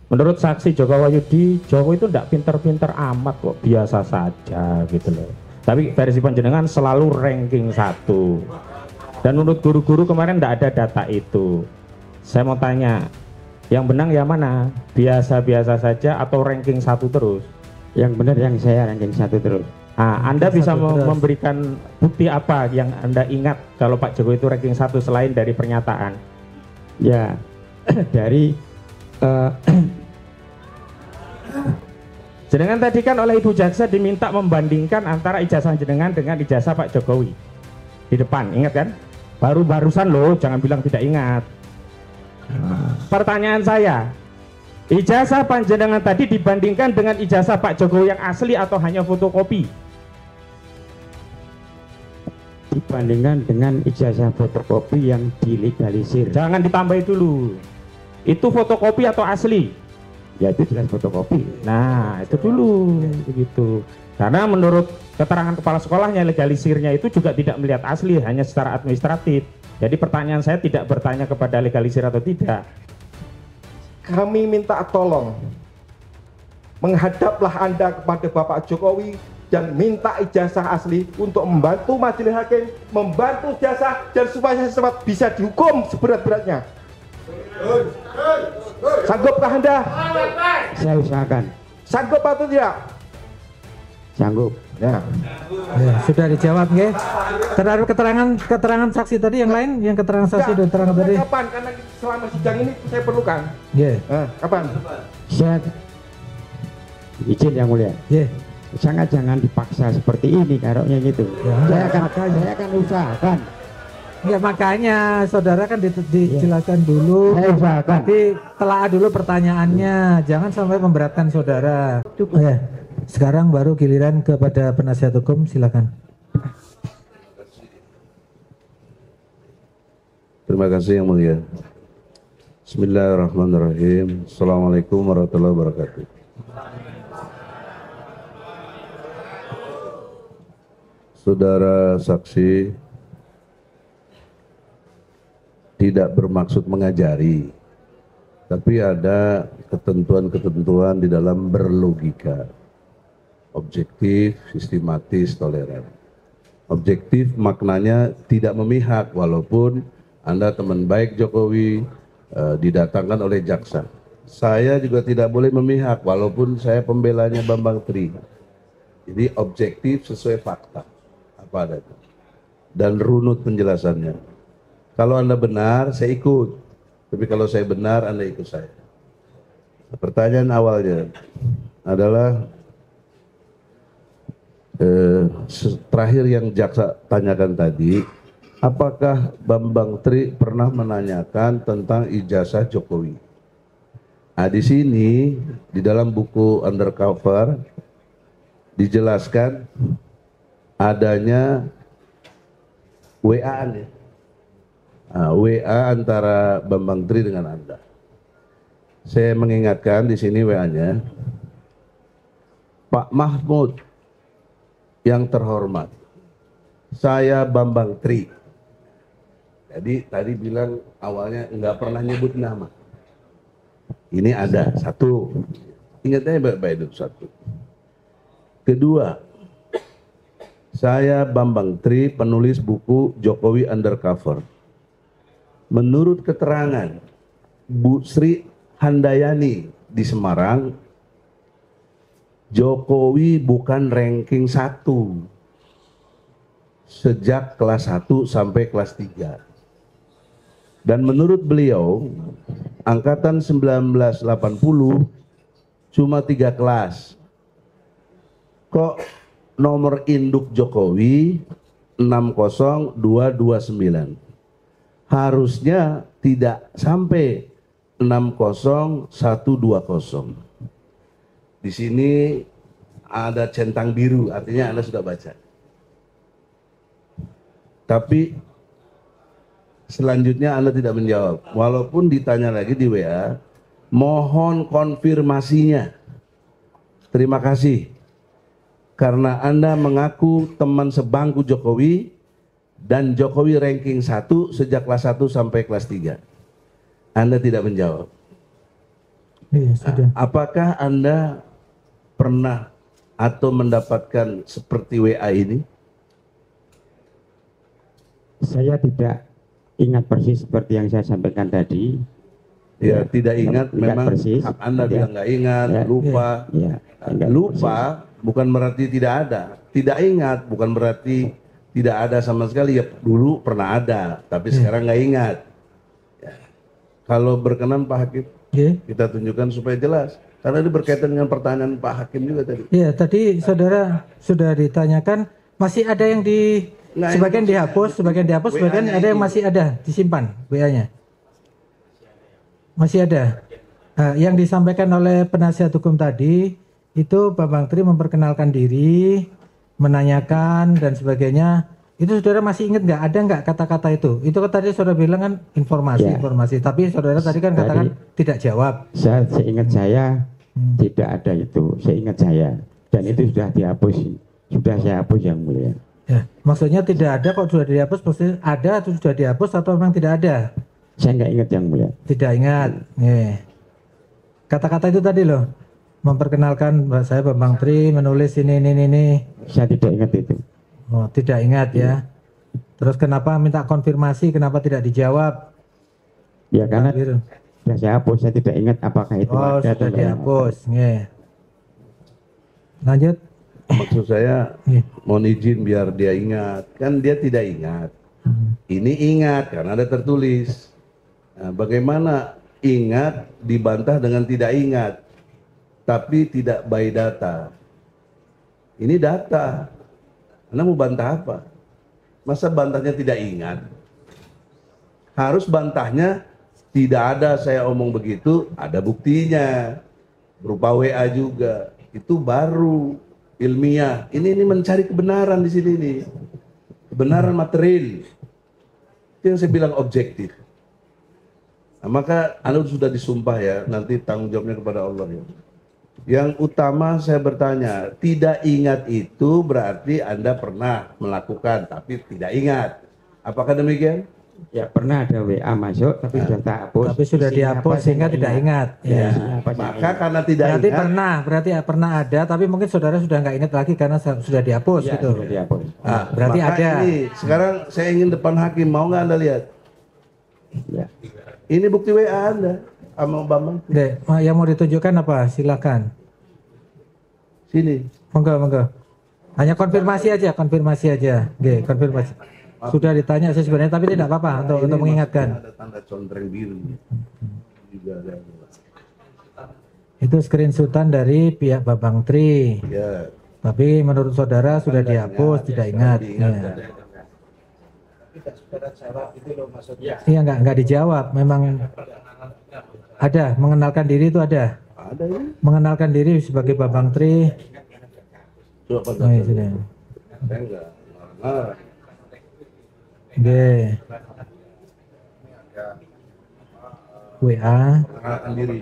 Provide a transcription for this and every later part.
Menurut saksi Joko Wahyudi, Jokowi itu tidak pinter-pinter amat kok, biasa saja gitu loh. Tapi versi panjenengan selalu ranking 1. Dan menurut guru-guru kemarin tidak ada data itu. Saya mau tanya, yang benar yang mana? Biasa-biasa saja atau ranking 1 terus? Yang benar yang saya ranking 1 terus. Anda bisa memberikan bukti apa yang Anda ingat kalau Pak Jokowi itu ranking 1 selain dari pernyataan? Ya, dari jenengan tadi kan oleh Ibu Jaksa diminta membandingkan antara ijazah jenengan dengan ijazah Pak Jokowi di depan, ingat kan? Barusan loh, jangan bilang tidak ingat. Pertanyaan saya, ijazah panjenengan tadi dibandingkan dengan ijazah Pak Jokowi yang asli atau hanya fotokopi? Dibandingkan dengan ijazah fotokopi yang dilegalisir. Jangan ditambahin dulu. Itu fotokopi atau asli? Ya itu jelas fotokopi. Nah itu dulu begitu. Karena menurut keterangan kepala sekolahnya, legalisirnya itu juga tidak melihat asli, hanya secara administratif. Jadi pertanyaan saya tidak bertanya kepada legalisir atau tidak. Kami minta tolong, menghadaplah Anda kepada Bapak Jokowi dan minta ijazah asli untuk membantu majelis hakim, membantu jasa, dan supaya saya bisa dihukum seberat-beratnya. Sanggupkah Anda? Saya usahakan. Sanggup atau tidak? Sanggup. Ya. Ya, sudah dijawab nggih. Terhadap keterangan saksi tadi yang lain, yang keterangan saksi dan keterangan tadi. Kapan? Karena selama sidang ini saya perlukan. Nggih. Kapan? Saya izin yang mulia. Nggih. Sangat jangan dipaksa seperti ini karoknya gitu. Ya. Saya akan usahakan. Ya makanya saudara kan dijelaskan dulu. Saya usahakan. Nanti telaah dulu pertanyaannya, jangan sampai memberatkan saudara. Ya. Sekarang baru giliran kepada penasihat hukum, silakan. Terima kasih yang mulia. Bismillahirrahmanirrahim. Assalamualaikum warahmatullahi wabarakatuh. Saudara saksi tidak bermaksud mengajari, tapi ada ketentuan-ketentuan di dalam berlogika. Objektif, sistematis, toleran. Objektif maknanya tidak memihak, walaupun Anda teman baik Jokowi, didatangkan oleh jaksa. Saya juga tidak boleh memihak, walaupun saya pembelanya Bambang Tri. Jadi objektif sesuai fakta, apa adanya. Dan runut penjelasannya. Kalau Anda benar, saya ikut. Tapi kalau saya benar, Anda ikut saya. Pertanyaan awalnya adalah, terakhir yang jaksa tanyakan tadi, apakah Bambang Tri pernah menanyakan tentang ijazah Jokowi? Nah, di sini di dalam buku Undercover dijelaskan adanya WA-an ya. Nah, WA antara Bambang Tri dengan Anda. Saya mengingatkan di sini WA-nya, Pak Mahfud yang terhormat, saya Bambang Tri. Jadi tadi bilang awalnya nggak pernah nyebut nama. Ini ada satu, ingatnya baik-baik itu satu. Kedua, saya Bambang Tri, penulis buku Jokowi Undercover. Menurut keterangan Bu Sri Handayani di Semarang, Jokowi bukan ranking 1 sejak kelas 1 sampai kelas 3. Dan menurut beliau, angkatan 1980 cuma 3 kelas. Kok nomor induk Jokowi 60229? Harusnya tidak sampai 60120. Di sini ada centang biru, artinya Anda sudah baca. Tapi selanjutnya Anda tidak menjawab. Walaupun ditanya lagi di WA, mohon konfirmasinya. Terima kasih. Karena Anda mengaku teman sebangku Jokowi dan Jokowi ranking 1 sejak kelas 1 sampai kelas 3. Anda tidak menjawab. Iya, sudah. Apakah Anda pernah atau mendapatkan seperti WA ini? Saya tidak ingat persis seperti yang saya sampaikan tadi. Ya, tidak ingat, Ingat memang persis. Anda Ya. bilang nggak ingat, Ya. lupa. Ya, ingat Lupa bukan berarti tidak ada. Tidak ingat bukan berarti tidak ada sama sekali. Ya, dulu pernah ada, tapi sekarang nggak ingat. Ya. Kalau berkenan Pak Hakim, Iya. kita tunjukkan supaya jelas. Karena ini berkaitan dengan pertanyaan Pak Hakim juga tadi. Iya, tadi saudara sudah ditanyakan, masih ada yang Nah, sebagian ini dihapus, sebagian dihapus, sebagian WA-nya ada yang ini. masih ada disimpan WA-nya. Masih ada. Nah, yang disampaikan oleh penasihat hukum tadi itu Bambang Tri memperkenalkan diri, menanyakan dan sebagainya. Itu saudara masih ingat nggak? Ada nggak kata-kata itu? Itu kan tadi saudara bilang kan informasi. Tapi saudara tadi kan katakan tidak jawab. Seingat saya tidak ada itu. Seingat saya. Dan itu sudah dihapus. Sudah saya hapus yang mulia. Ya, maksudnya tidak ada kok sudah dihapus, maksudnya ada atau sudah dihapus atau memang tidak ada? Saya nggak ingat yang mulia. Tidak ingat. Nih. Kata-kata itu tadi loh. Memperkenalkan saya Bambang Tri menulis ini. Saya tidak ingat itu. Oh, tidak ingat ya. Terus kenapa minta konfirmasi, kenapa tidak dijawab? Ya karena Takbir. sudah saya hapus. Saya tidak ingat apakah itu Oh, ada atau sudah tidak. dihapus. Nih. Lanjut. Maksud saya, Nih. mohon izin biar dia ingat. Kan dia tidak ingat. Ini ingat karena ada tertulis. Nah, bagaimana ingat dibantah dengan tidak ingat, tapi tidak by data. Ini data. Anda mau bantah apa? Masa bantahnya tidak ingat? Harus bantahnya tidak ada saya omong begitu, ada buktinya. Berupa WA juga. Itu baru ilmiah. Ini mencari kebenaran di sini nih. Kebenaran material. Itu yang saya bilang objektif. Nah, maka Anda sudah disumpah ya, nanti tanggung jawabnya kepada Allah ya. Yang utama saya bertanya, tidak ingat itu berarti Anda pernah melakukan tapi tidak ingat. Apakah demikian? Ya pernah ada WA masuk tapi sudah tak hapus. Tapi sudah Isinya dihapus apa, sehingga saya tidak nggak ingat. Ya, Ya. isinya apa, saya Maka nggak karena tidak Berarti ingat, berarti pernah ada, tapi mungkin saudara sudah nggak ingat lagi karena sudah dihapus ingat. Ya, gitu. sudah dihapus. nah, Berarti maka ada. Ini, sekarang saya ingin depan hakim, mau nggak Anda lihat? Ya. Ini bukti WA Anda sama Bambang. Dek, yang mau ditunjukkan apa? Silakan. Sini. Monggo. Hanya konfirmasi aja. Oke, konfirmasi. Sudah ditanya sih sebenarnya, tapi tidak apa-apa untuk Ini mengingatkan. maksudnya ada tanda contreng biru. Juga ada. Itu screenshotan dari pihak Bambang Tri. Ya. Tapi menurut saudara sudah dihapus, tidak ingat. Diingat, Ya. ada. Iya, nggak dijawab. Memang ada mengenalkan diri itu ada. Ada ini. Mengenalkan diri sebagai Bambang Tri. Coba Oh, iya, sudah. saya enggak marah. Oke. WA Perkenalkan diri.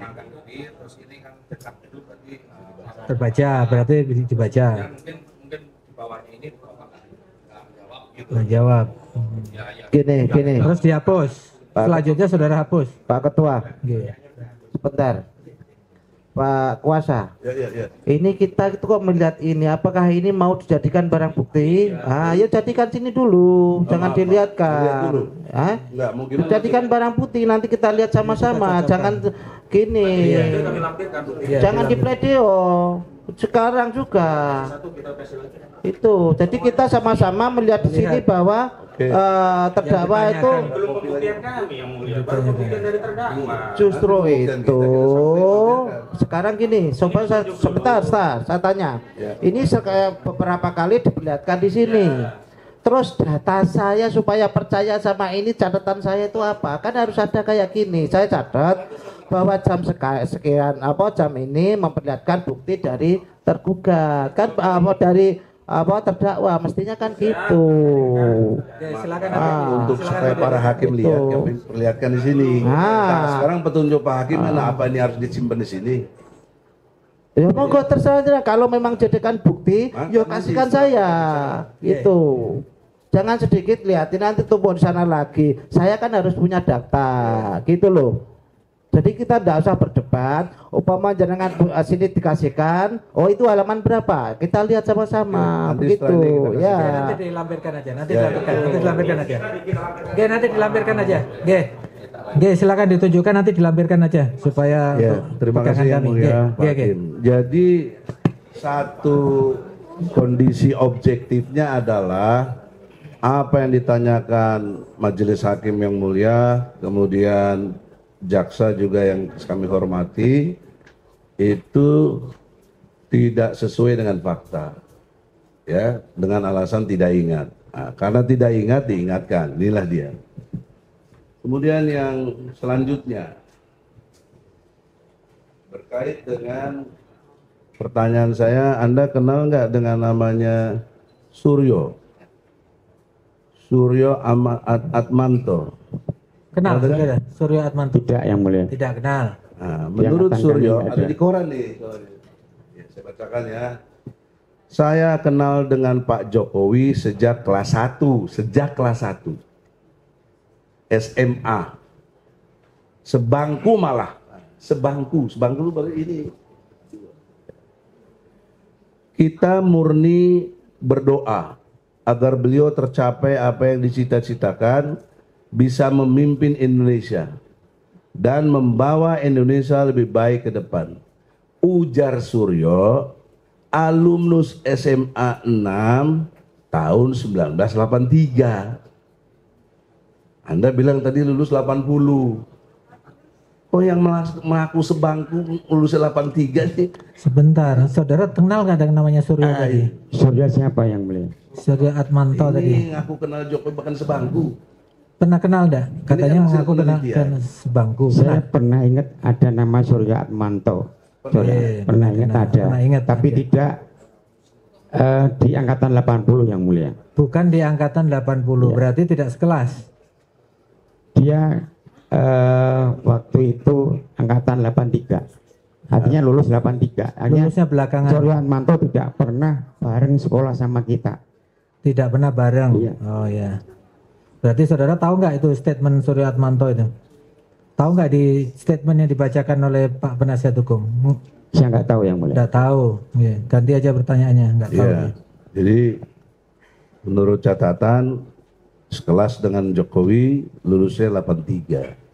terbaca, berarti dibaca. Nggak jawab. Gini, Terus dihapus. Selanjutnya saudara hapus. Pak Ketua, Oke. sebentar. Pak Kuasa, Ya. ini kita itu kok melihat ini, apakah ini mau dijadikan barang bukti? Ah, ya jadikan sini dulu, jangan apa? Lihat dilihatkan. dulu. Ah, Enggak, mau gimana? jadikan barang bukti, nanti kita lihat sama-sama, jangan gini, jangan di pledeo. Sekarang juga itu, jadi kita sama-sama melihat di sini bahwa Oke. terdakwa Yang itu justru itu sekarang gini, sebentar, saya tanya. Ya. Ini beberapa kali diperlihatkan di sini. Terus data saya supaya percaya sama ini, catatan saya itu apa? Kan harus ada kayak gini. Saya catat bahwa jam sekian jam ini memperlihatkan bukti dari tergugat. Kan dari terdakwa mestinya kan gitu. Oke, silakan. Untuk supaya para hakim Itu. lihat, kami perlihatkan di sini. Ah. Nah, sekarang petunjuk Pak Hakim mana apa ini harus disimpan di sini? Ya monggo terserah aja. Kalau memang jadikan bukti, Maka yuk nanti kasihkan setelah saya. kita Itu. Jangan sedikit lihatin nanti tumbuh di sana lagi. Saya kan harus punya data, gitu loh. Jadi kita tidak usah berdebat. Upama jenengan sini dikasihkan, oh itu halaman berapa? Kita lihat sama-sama. Nanti Begitu setelah ini kita ya. Nanti dilampirkan aja, nanti dilampirkan aja. Nanti dilampirkan aja. Silakan ditunjukkan, nanti dilampirkan aja supaya Ya, terima kasih yang mulia Pak Hakim. Jadi satu kondisi objektifnya adalah apa yang ditanyakan majelis hakim yang mulia, kemudian jaksa juga yang kami hormati, itu tidak sesuai dengan fakta, ya, dengan alasan tidak ingat. Nah, karena tidak ingat diingatkan, inilah dia. Kemudian yang selanjutnya berkait dengan pertanyaan saya, Anda kenal nggak dengan namanya Suryo Atmanto? Kenal saudara Suryo Atmanto? Tidak yang mulia. Tidak kenal. Nah, menurut Yang Suryo, akan kami ada di koran nih. Ya, saya bacakan ya. Saya kenal dengan Pak Jokowi sejak kelas 1, SMA. Sebangku malah. Sebangku itu baru ini. Kita murni berdoa agar beliau tercapai apa yang dicita-citakan, bisa memimpin Indonesia dan membawa Indonesia lebih baik ke depan. Ujar Suryo, alumnus SMA 6 tahun 1983. Anda bilang tadi lulus 80. Oh, yang mengaku sebangku lulus 83 nih. Sebentar, saudara kenal nggak dengan namanya Suryo tadi? Surya siapa yang mulia? Suryo Atmanto tadi. Ini ngaku kenal Jokowi bahkan sebangku. Pernah kenal enggak? Katanya kan hasil mengaku kenal penelitian. sebangku. Saya pernah ingat ada nama Surya Atmanto. Pernah ingat ada. Pernah ingat Tapi ada. tidak di angkatan 80 yang mulia. Bukan di angkatan 80, berarti tidak sekelas. Dia waktu itu angkatan 83. Artinya lulus 83. Artinya Lulusnya belakangan. Surya Atmanto tidak pernah bareng sekolah sama kita. Tidak pernah bareng. Iya. Oh ya. Berarti saudara tahu nggak itu statement Suryo Atmanto itu? Tahu nggak di statement yang dibacakan oleh Pak Penasihat Hukum? Saya nggak tahu yang mulia. Nggak tahu. Ya. Ganti aja pertanyaannya. Nggak tahu. Iya. Jadi menurut catatan sekelas dengan Jokowi lulusnya 83.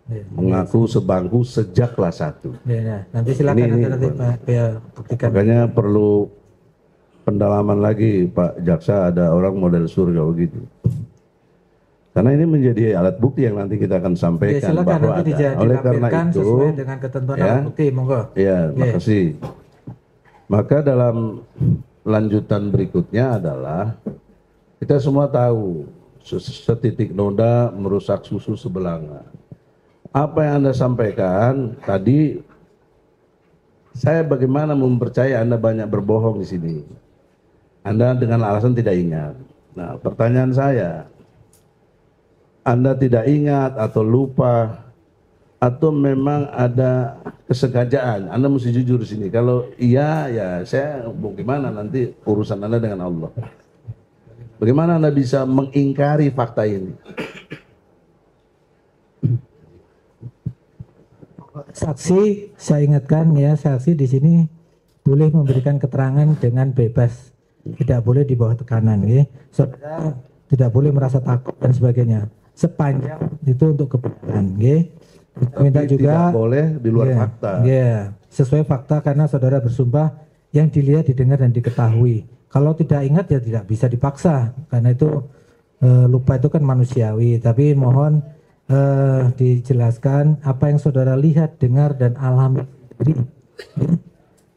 Ya. Mengaku sebangku sejak kelas 1. Ya, ya. Nanti silakan Ini, nanti Pak ya, buktikan. Makanya perlu pendalaman lagi Pak Jaksa, ada orang model Suryo begitu. Karena ini menjadi alat bukti yang nanti kita akan Ya, sampaikan silakan bahwa nanti ada. Oleh karena dilampirkan itu, sesuai dengan ketentuan ya, alat bukti, monggo. ya, makasih. Maka dalam lanjutan berikutnya adalah kita semua tahu setitik noda merusak susu sebelanga. Apa yang Anda sampaikan tadi, saya bagaimana mempercayai Anda banyak berbohong di sini. Anda dengan alasan tidak ingat. Nah, pertanyaan saya, Anda tidak ingat atau lupa atau memang ada kesengajaan? Anda mesti jujur di sini. Kalau iya, ya saya bagaimana nanti urusan Anda dengan Allah. Bagaimana Anda bisa mengingkari fakta ini? Saksi, saya ingatkan ya, saksi di sini boleh memberikan keterangan dengan bebas, tidak boleh di bawah tekanan, ya. Saudara tidak boleh merasa takut dan sebagainya. Sepanjang itu untuk kebenaran, ya. Kita minta Tapi juga tidak boleh di luar ya, fakta. ya, sesuai fakta karena saudara bersumpah yang dilihat, didengar dan diketahui. Kalau tidak ingat ya tidak bisa dipaksa karena itu lupa itu kan manusiawi. Tapi mohon dijelaskan apa yang saudara lihat, dengar dan alami sendiri.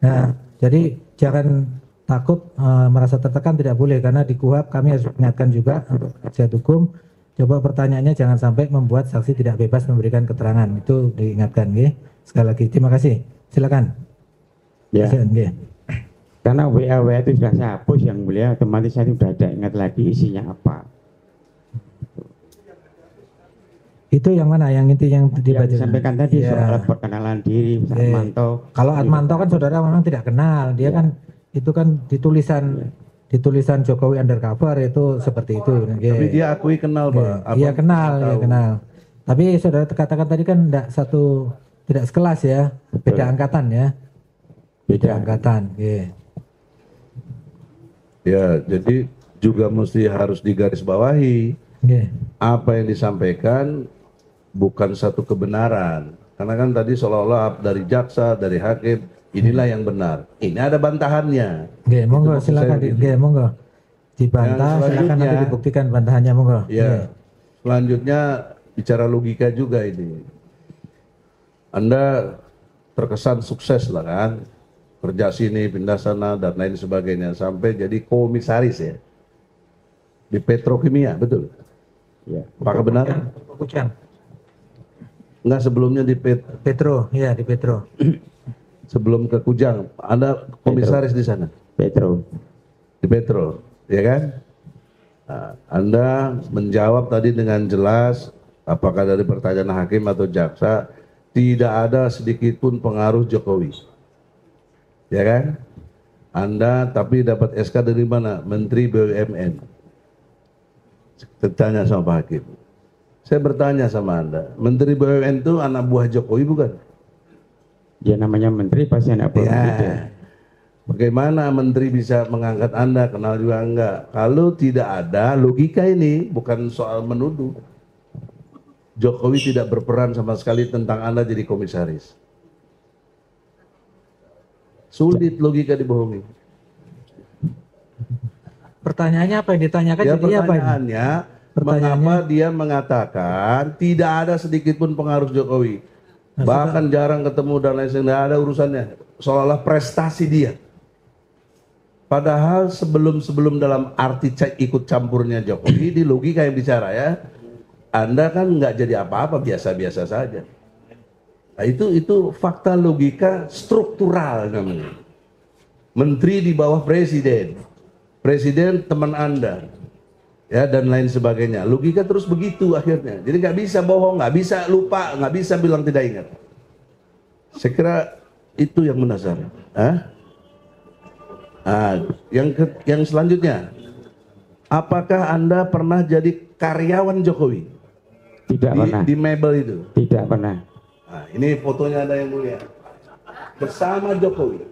Nah, jadi jangan takut merasa tertekan, tidak boleh karena di KUHP kami harus ingatkan juga untuk penasihat hukum. Coba pertanyaannya jangan sampai membuat saksi tidak bebas memberikan keterangan, itu diingatkan, ya. Sekali lagi terima kasih. Silakan. Ya. Ya. Karena WA itu sudah saya hapus yang mulia, otomatis saya sudah tidak ingat lagi isinya apa. Itu yang mana? Yang inti yang dibaca? Yang disampaikan tadi Ya. soal perkenalan diri, Atmanto. Kalau Atmanto kan saudara memang tidak kenal, dia kan itu kan ditulisan Jokowi undercover itu seperti itu. Tapi dia akui kenal, Pak. Iya kenal, ya kenal. Tapi saudara katakan tadi kan tidak sekelas ya, beda angkatan ya. Beda angkatan, yeah. Ya, jadi juga mesti harus digarisbawahi. Yeah. Apa yang disampaikan bukan satu kebenaran. Karena kan tadi seolah-olah dari jaksa, dari hakim, inilah yang benar. Ini ada bantahannya. Yeah, monggo Itu maksud silakan saya begitu. monggo. Dibantah, silakan nanti dibuktikan bantahannya monggo. Ya, Yeah. selanjutnya bicara logika juga ini. Anda terkesan sukses lah kan, kerja sini, pindah sana, dan lain sebagainya, sampai jadi komisaris ya, di petrokimia, betul? Ya. Apakah benar? Kujang. Enggak, sebelumnya di Petro, ya di Petro. sebelum ke Kujang, Anda komisaris di sana? Petro. Di Petro, ya kan? Nah, Anda menjawab tadi dengan jelas, apakah dari pertanyaan hakim atau jaksa, tidak ada sedikit pun pengaruh Jokowi, ya kan? Anda tapi dapat SK dari mana? Menteri BUMN. Bertanya sama Pak Hakim. Saya bertanya sama Anda, Menteri BUMN itu anak buah Jokowi bukan? Dia namanya menteri pasti anak buah presiden. Ya. Bagaimana menteri bisa mengangkat Anda, kenal juga enggak? Kalau tidak ada logika ini, bukan soal menuduh. Jokowi tidak berperan sama sekali tentang Anda jadi komisaris. Sulit logika dibohongi. Pertanyaannya apa yang ditanyakan Ya, jadi apa ini? pertanyaannya, mengapa dia mengatakan tidak ada sedikit pun pengaruh Jokowi? Bahkan jarang ketemu dan lain sebagainya, tidak ada urusannya. Seolah-olah prestasi dia. Padahal sebelum dalam arti ikut campurnya Jokowi, di logika yang bicara ya, Anda kan nggak jadi apa-apa, biasa-biasa saja. Nah, itu fakta logika struktural namanya. Menteri di bawah presiden, presiden teman Anda, ya, dan lain sebagainya. Logika terus begitu akhirnya. Jadi nggak bisa bohong, nggak bisa lupa, nggak bisa bilang tidak ingat. Saya kira itu yang mendasar. Yang selanjutnya, apakah Anda pernah jadi karyawan Jokowi? Tidak pernah. Di Mebel itu? Tidak pernah. Nah, ini fotonya ada yang mulia. Bersama Jokowi.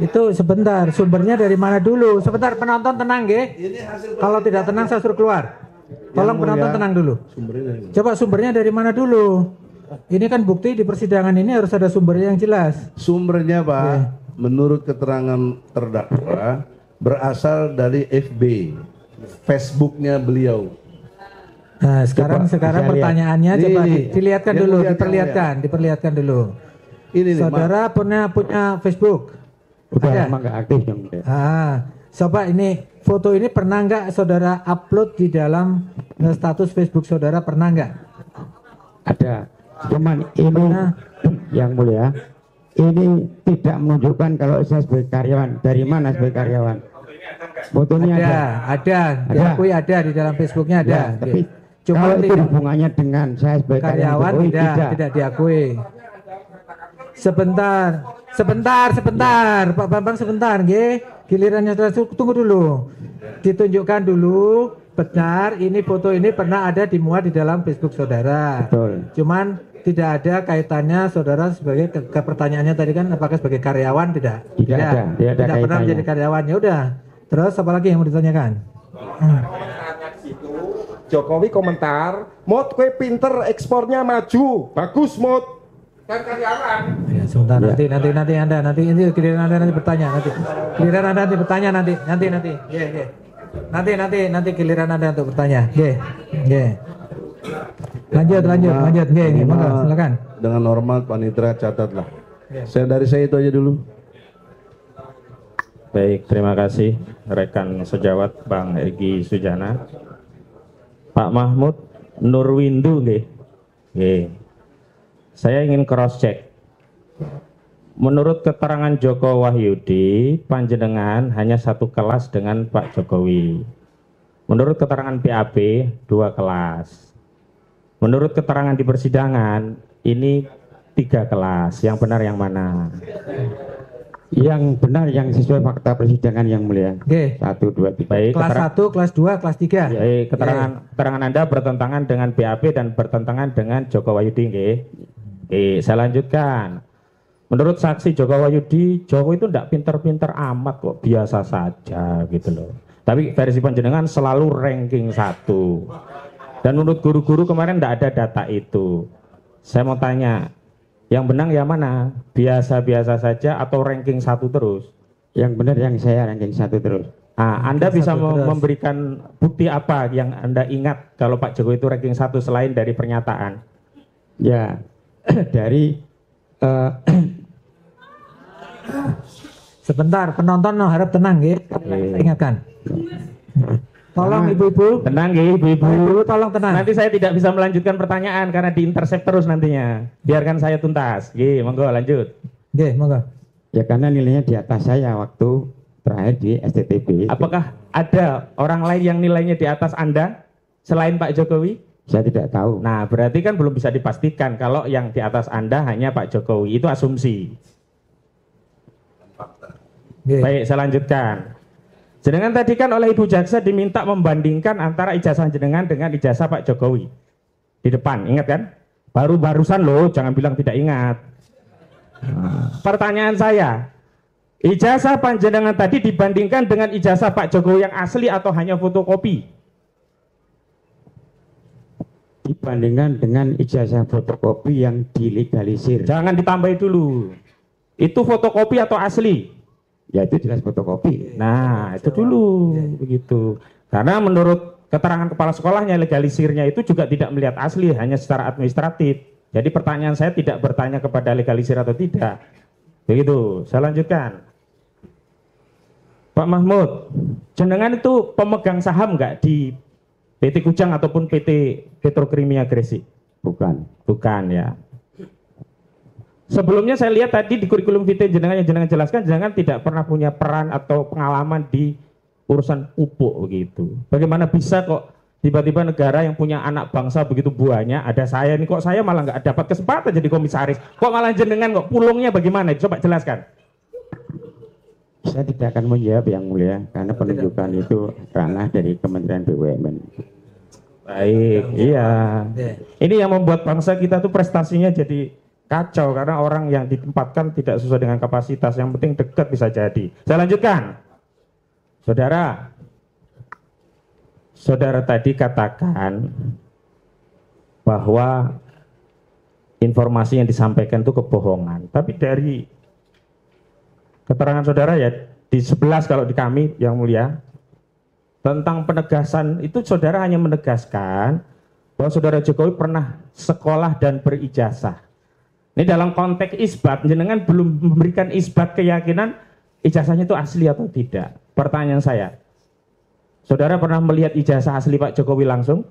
Itu sebentar, sumbernya dari mana dulu? Sebentar, penonton tenang, nggih. Ini hasil Kalau tidak tenang saya suruh keluar. Tolong penonton tenang dulu. sumbernya dari mana? Coba sumbernya dari mana dulu? Ini kan bukti di persidangan ini harus ada sumbernya yang jelas. Sumbernya Pak, menurut keterangan terdakwa berasal dari FB, Facebooknya beliau. Nah, sekarang saya lihat. pertanyaannya Nih, coba nih. dilihatkan Yang dulu, lihat, diperlihatkan dulu. Ini nih, Saudara punya Facebook? Udah Ada? lama nggak aktif dong. Coba ini foto ini pernah nggak saudara upload di dalam status Facebook saudara, pernah nggak? Ada. Cuman ini yang mulia, ini tidak menunjukkan kalau saya sebagai karyawan. Dari mana sebagai karyawan? Fotonya Ada, diakui ada di dalam Facebooknya ada. Ya, tapi Cuma kalau itu tidak hubungannya dengan saya sebagai karyawan Jokowi, tidak diakui. Sebentar, Pak Bambang sebentar, nggih. Gilirannya saudara, tunggu dulu. Ditunjukkan dulu benar ini foto ini pernah ada dimuat di dalam Facebook saudara. Betul. Cuman tidak ada kaitannya saudara sebagai ke pertanyaannya tadi kan apakah sebagai karyawan tidak? Tidak ada Tidak pernah kaitannya. menjadi karyawan. Ya udah. Terus apa lagi yang mau ditanyakan? Jokowi komentar, Mot kue pinter, ekspornya maju, bagus Mot. Kan karyawan. Ya, sebentar nanti ini giliran Anda nanti bertanya nanti. Giliran Anda nanti bertanya nanti. Nggih. Nanti giliran Anda untuk bertanya. Nggih. Lanjut. Nggih, monggo silakan. Dengan hormat Panitra catatlah. Dari saya itu aja dulu. Baik, terima kasih rekan sejawat Bang Egy Sujana. Pak Mahmud Nurwindu nggih. Nggih. Saya ingin cross check. Menurut keterangan Joko Wahyudi, panjenengan hanya satu kelas dengan Pak Jokowi. Menurut keterangan BAP, 2 kelas. Menurut keterangan di persidangan, ini 3 kelas. Yang benar yang mana? Yang benar yang sesuai fakta persidangan yang mulia. Oke. 1, 2, 3. Baik, Kelas 1, kelas 2, kelas 3. Baik, keterangan Anda bertentangan dengan BAP dan bertentangan dengan Joko Wahyudi, nggih. Oke, saya lanjutkan. Menurut saksi Joko Wahyudi, Joko itu tidak pinter-pinter amat kok, biasa saja gitu loh. Tapi versi panjenengan selalu ranking 1. Dan menurut guru-guru kemarin tidak ada data itu. Saya mau tanya, yang benar yang mana? Biasa-biasa saja atau ranking 1 terus? Yang benar yang saya ranking 1 terus. Anda bisa satu terus. memberikan bukti apa yang Anda ingat kalau Pak Jokowi itu ranking 1 selain dari pernyataan? Ya, dari Sebentar, penonton harap tenang nggih. Saya ingatkan. Tolong ibu-ibu. Tenang nggih, ibu-ibu. Ibu tolong tenang. Nanti saya tidak bisa melanjutkan pertanyaan karena diintersep terus nantinya. Biarkan saya tuntas. Nggih, monggo lanjut. Nggih, monggo. ya karena nilainya di atas saya waktu terakhir di STTB. Apakah ada orang lain yang nilainya di atas Anda selain Pak Jokowi? Saya tidak tahu. Nah, berarti kan belum bisa dipastikan kalau yang di atas Anda hanya Pak Jokowi. Itu asumsi. Nggih. Baik, saya lanjutkan. Jenengan tadi kan oleh Ibu Jaksa diminta membandingkan antara ijazah jenengan dengan ijazah Pak Jokowi. Di depan, ingat kan? Baru-barusan loh, jangan bilang tidak ingat. Pertanyaan saya, ijazah panjenengan tadi dibandingkan dengan ijazah Pak Jokowi yang asli atau hanya fotokopi? Dibandingkan dengan ijazah fotokopi yang dilegalisir. Jangan ditambahi dulu. Itu fotokopi atau asli? Ya itu jelas fotokopi. Nah, itu dulu begitu. Karena menurut keterangan kepala sekolahnya, legalisirnya itu juga tidak melihat asli, hanya secara administratif. Jadi pertanyaan saya tidak bertanya kepada legalisir atau tidak. Begitu, saya lanjutkan. Pak Mahmud, jenengan itu pemegang saham nggak di PT Kujang ataupun PT Petrokimia Gresik? Bukan. Bukan ya. Sebelumnya saya lihat tadi di kurikulum vitae jenengan yang jenengan jelaskan, jenengan tidak pernah punya peran atau pengalaman di urusan pupuk begitu. Bagaimana bisa kok tiba-tiba negara yang punya anak bangsa begitu banyak, ada saya nih, kok saya malah nggak dapat kesempatan jadi komisaris, kok malah jenengan kok pulungnya bagaimana? Coba jelaskan. Saya tidak akan menjawab yang mulia karena penunjukan itu ranah dari Kementerian BUMN. Baik, iya. Ini yang membuat bangsa kita tuh prestasinya jadi kacau karena orang yang ditempatkan tidak sesuai dengan kapasitas. Yang penting dekat bisa jadi. Saya lanjutkan. Saudara tadi katakan bahwa informasi yang disampaikan itu kebohongan. Tapi dari keterangan saudara ya di 11 kalau di kami yang mulia tentang penegasan itu saudara hanya menegaskan bahwa saudara Jokowi pernah sekolah dan berijazah. Ini dalam konteks isbat, jenengan belum memberikan isbat keyakinan ijazahnya itu asli atau tidak. Pertanyaan saya, saudara pernah melihat ijazah asli Pak Jokowi langsung?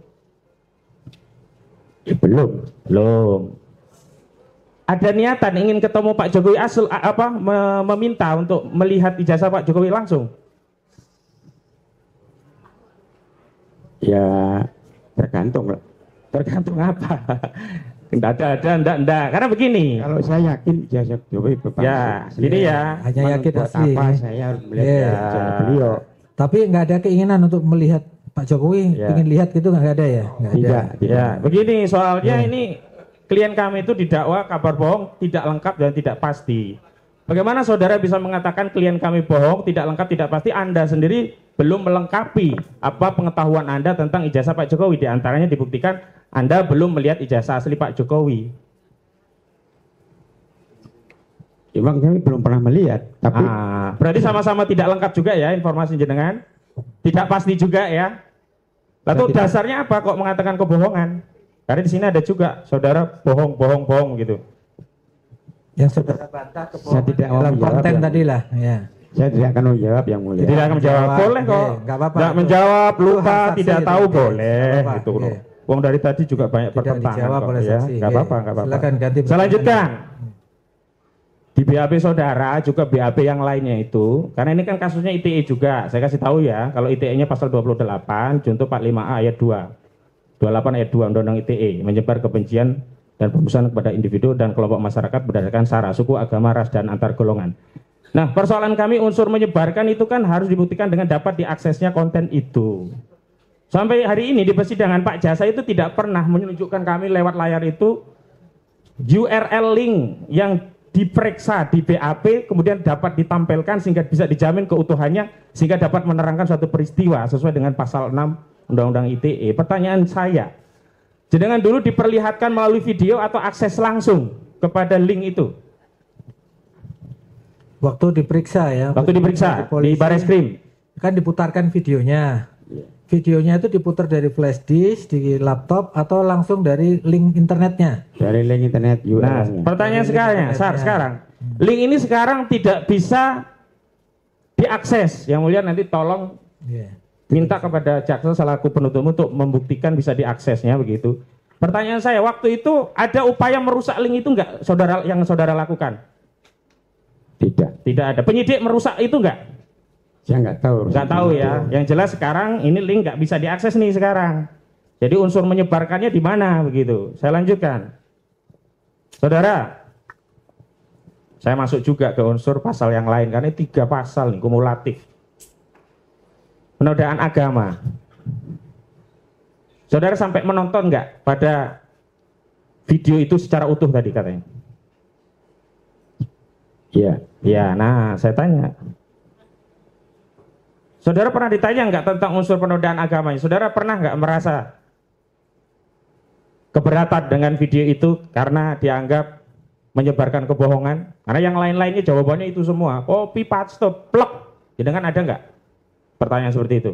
Ya, belum. Belum. Ada niatan ingin ketemu Pak Jokowi meminta untuk melihat ijazah Pak Jokowi langsung? Ya tergantung lah. Tergantung apa? Enggak ada. Karena begini. Kalau saya yakin ijazah Jokowi berpangkat Ya, asli. gini ya. Hanya yakin Buat asli. apa saya harus melihat Iya. ijazah beliau? Tapi nggak ada keinginan untuk melihat Pak Jokowi, Ya. ingin lihat gitu nggak ada ya? Nggak ada. Tidak. Ya, begini soalnya ini klien kami itu didakwa kabar bohong, tidak lengkap dan tidak pasti. Bagaimana saudara bisa mengatakan klien kami bohong, tidak lengkap, tidak pasti? Anda sendiri belum melengkapi apa pengetahuan Anda tentang ijazah Pak Jokowi. Di antaranya dibuktikan Anda belum melihat ijazah asli Pak Jokowi. Memang kami belum pernah melihat, tapi Berarti sama-sama tidak lengkap juga ya informasi jenengan? Tidak pasti juga ya? Lalu dasarnya apa kok mengatakan kebohongan? Karena di sini ada juga saudara bohong gitu. Yang saudara bantah saya tidak mau dalam menjawab konten yang- tadi lah. Ya. saya tidak akan menjawab yang mulia. Tidak akan menjawab, Jawab, boleh kok. nggak apa-apa. Nggak menjawab, Itu lupa, hak saksi tidak itu. tahu, Oke, boleh. nggak apa-apa, Gitu loh. oke. Wong dari tadi juga banyak Tidak pertentangan dijawab kok, oleh ya. saksi. Nggak Oke. apa-apa. Silakan ganti Saya lanjutkan. pertanyaan. Di BAP saudara juga BAP yang lainnya itu, karena ini kan kasusnya ITE juga. Saya kasih tahu ya, kalau ITE-nya pasal 28 junto 45A ayat 2. 28 ayat 2 Undang-Undang ITE, menyebar kebencian dan pembusukan kepada individu dan kelompok masyarakat berdasarkan sara, suku, agama, ras dan antar golongan. Nah, persoalan kami unsur menyebarkan itu kan harus dibuktikan dengan dapat diaksesnya konten itu. Sampai hari ini di persidangan Pak Jasa itu tidak pernah menunjukkan kami lewat layar itu URL link yang diperiksa di BAP kemudian dapat ditampilkan sehingga bisa dijamin keutuhannya sehingga dapat menerangkan suatu peristiwa sesuai dengan pasal 6 Undang-Undang ITE. Pertanyaan saya, jenengan dulu diperlihatkan melalui video atau akses langsung kepada link itu? Waktu diperiksa ya. Waktu diperiksa di Bareskrim. Kan diputarkan videonya. Videonya itu diputar dari flash disk di laptop atau langsung dari link internetnya? Dari link internet Nah, URL-nya. pertanyaan sekarang, link ini sekarang tidak bisa diakses. Yang mulia nanti tolong minta kepada jaksa selaku penuntut untuk membuktikan bisa diaksesnya begitu. Pertanyaan saya, waktu itu ada upaya merusak link itu enggak yang saudara lakukan? Tidak ada. Penyidik merusak itu enggak? Saya nggak tahu. Nggak tahu ya. Yang jelas sekarang ini link nggak bisa diakses nih sekarang. Jadi unsur menyebarkannya di mana begitu? Saya lanjutkan. Saudara, saya masuk juga ke unsur pasal yang lain karena 3 pasal nih kumulatif. Penodaan agama. Saudara sampai menonton nggak pada video itu secara utuh tadi katanya? Iya. Ya, nah saya tanya. Saudara pernah ditanya nggak tentang unsur penodaan agamanya? Saudara pernah nggak merasa keberatan dengan video itu karena dianggap menyebarkan kebohongan? Karena yang lain-lainnya jawabannya itu semua. Copy paste plek. Jangan ada nggak pertanyaan seperti itu?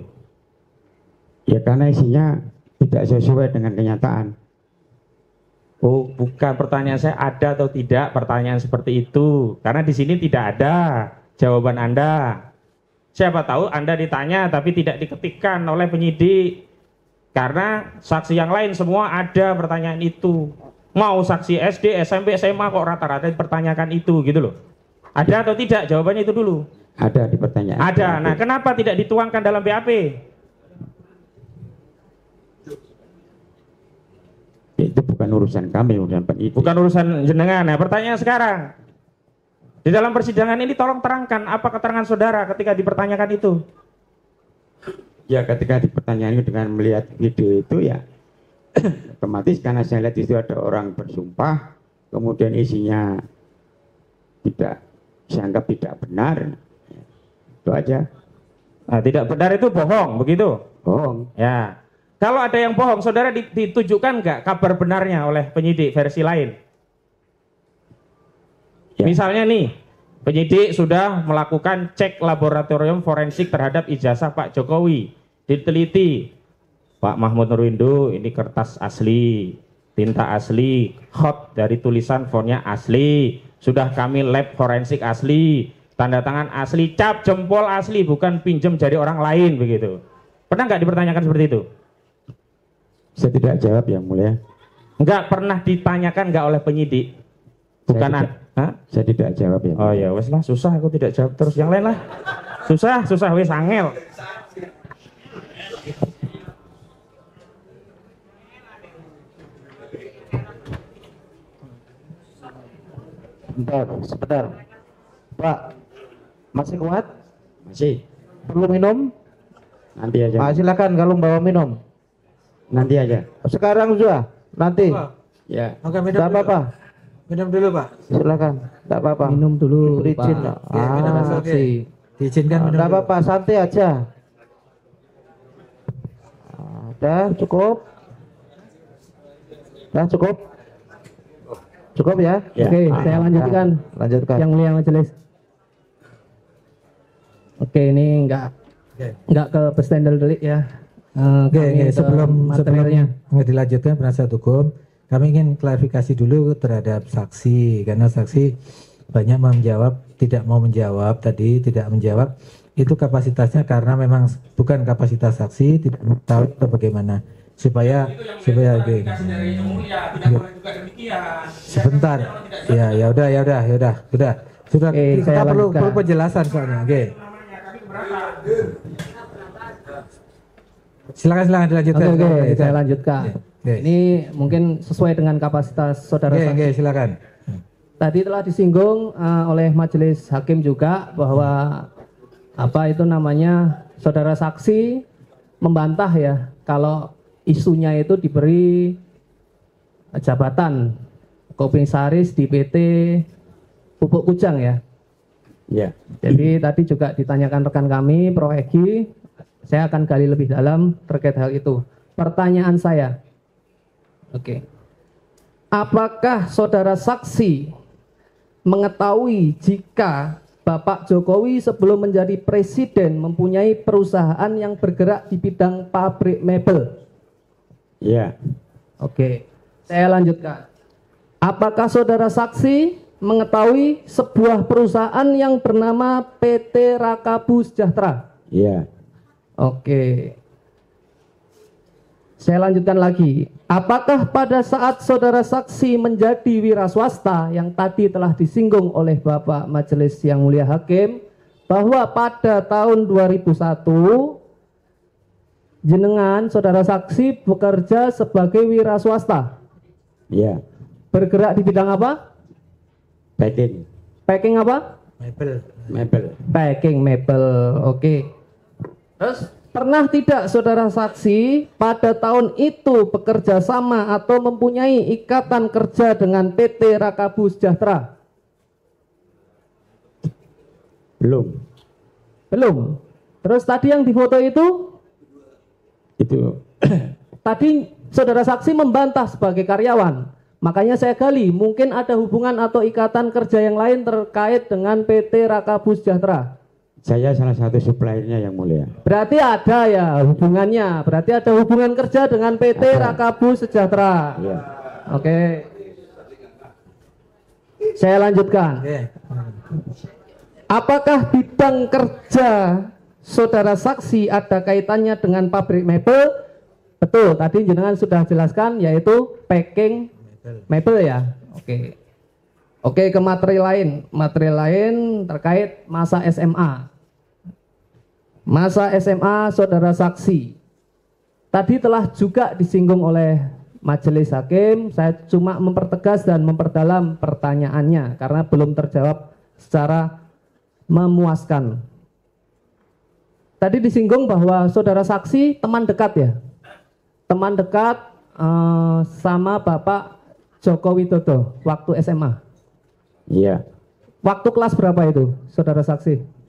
Ya karena isinya tidak sesuai dengan kenyataan. Oh, bukan, pertanyaan saya ada atau tidak pertanyaan seperti itu. Karena di sini tidak ada jawaban Anda. Siapa tahu Anda ditanya tapi tidak diketikkan oleh penyidik. Karena saksi yang lain semua ada pertanyaan itu. Mau saksi SD, SMP, SMA kok rata-rata dipertanyakan itu gitu loh. Ada atau tidak? Jawabannya itu dulu. Ada di pertanyaan. Ada. Nah, kenapa tidak dituangkan dalam BAP? Itu bukan urusan kami, urusan penyidik. Bukan urusan jenengan. Nah, pertanyaan sekarang. Di dalam persidangan ini tolong terangkan apa keterangan saudara ketika dipertanyakan itu. Ya ketika dipertanyakan dengan melihat video itu ya otomatis karena saya lihat itu ada orang bersumpah kemudian isinya tidak saya anggap tidak benar, itu aja. Nah, tidak benar itu bohong begitu? Bohong. Ya. Kalau ada yang bohong, saudara ditujukan nggak kabar benarnya oleh penyidik versi lain? Ya. Misalnya nih, penyidik sudah melakukan cek laboratorium forensik terhadap ijazah Pak Jokowi. Diteliti, Pak Mahmud Nurwindo ini kertas asli, tinta asli, hot dari tulisan fontnya asli, sudah kami lab forensik asli, tanda tangan asli, cap jempol asli, bukan pinjem jari orang lain begitu. Pernah nggak dipertanyakan seperti itu? Saya tidak jawab yang mulia. Enggak pernah ditanyakan nggak oleh penyidik? Bukan saya tidak jawab ya. Oh ya wes lah, susah aku tidak jawab terus yang lain lah. Susah wes angel. Sebentar. Pak, masih kuat? Masih. Perlu minum? Nanti aja. Silakan kalau bawa minum. Nanti aja. Sekarang sudah, nanti. Ya. Oke, minum Tidak dulu. apa-apa. Minum dulu, Pak. Silakan, tidak apa-apa. Minum dulu, Izin. Pak. Minum langsung, oke. Diizinkan minum Tidak dulu. apa-apa, santai aja. Udah cukup. Udah cukup. Cukup ya? Ya. Oke, saya lanjutkan. Lanjutkan. Yang mulia majelis. Oke, ini enggak ke pestendel delik ya. Oke, Kami ke sebelum materialnya. dilanjutkan penasihat hukum, kami ingin klarifikasi dulu terhadap saksi karena saksi banyak menjawab, tidak mau menjawab tadi, tidak menjawab. Itu kapasitasnya karena memang bukan kapasitas saksi, tidak tahu atau bagaimana. Supaya oke. Sebentar. Ya udah. Sudah Oke, kita saya perlu lanjutkan. penjelasan soalnya. Oke. Silakan dilanjutkan. Oke, saya lanjutkan. Oke. Ini mungkin sesuai dengan kapasitas saudara Oke, saksi. silakan. tadi telah disinggung oleh majelis hakim juga bahwa saudara saksi membantah ya kalau isunya itu diberi jabatan komisaris di PT Pupuk Kujang ya. Ya. Jadi tadi juga ditanyakan rekan kami Prof. Egi, saya akan gali lebih dalam terkait hal itu. Pertanyaan saya, oke. Apakah saudara saksi mengetahui jika Bapak Jokowi sebelum menjadi presiden mempunyai perusahaan yang bergerak di bidang pabrik mebel? Iya. Oke, saya lanjutkan. Apakah saudara saksi mengetahui sebuah perusahaan yang bernama PT Rakabu Sejahtera? Iya. Oke. Saya lanjutkan lagi. Apakah pada saat saudara saksi menjadi wira swasta yang tadi telah disinggung oleh Bapak Majelis yang Mulia Hakim bahwa pada tahun 2001 jenengan saudara saksi bekerja sebagai wira swasta? Iya. Bergerak di bidang apa? Packing. Packing apa? Mebel. Packing mebel. Oke. Terus pernah tidak saudara saksi pada tahun itu bekerja sama atau mempunyai ikatan kerja dengan PT Rakabu Sejahtera? Belum. Belum. Terus tadi yang difoto itu tadi saudara saksi membantah sebagai karyawan. Makanya saya gali, mungkin ada hubungan atau ikatan kerja yang lain terkait dengan PT Rakabu Sejahtera. Saya salah satu suppliernya yang mulia. Berarti ada ya hubungannya, berarti ada hubungan kerja dengan PT Rakabu Sejahtera. Iya. Oke. Saya lanjutkan. Apakah bidang kerja saudara saksi ada kaitannya dengan pabrik mebel? Betul, tadi jenengan sudah jelaskan yaitu packing mebel ya. Oke. Oke, ke materi lain. Materi lain terkait masa SMA. Masa SMA saudara saksi tadi telah juga disinggung oleh majelis hakim. Saya cuma mempertegas dan memperdalam pertanyaannya karena belum terjawab secara memuaskan. Tadi disinggung bahwa saudara saksi teman dekat ya, teman dekat sama Bapak Joko Widodo waktu SMA. Iya. Waktu kelas berapa itu saudara saksi?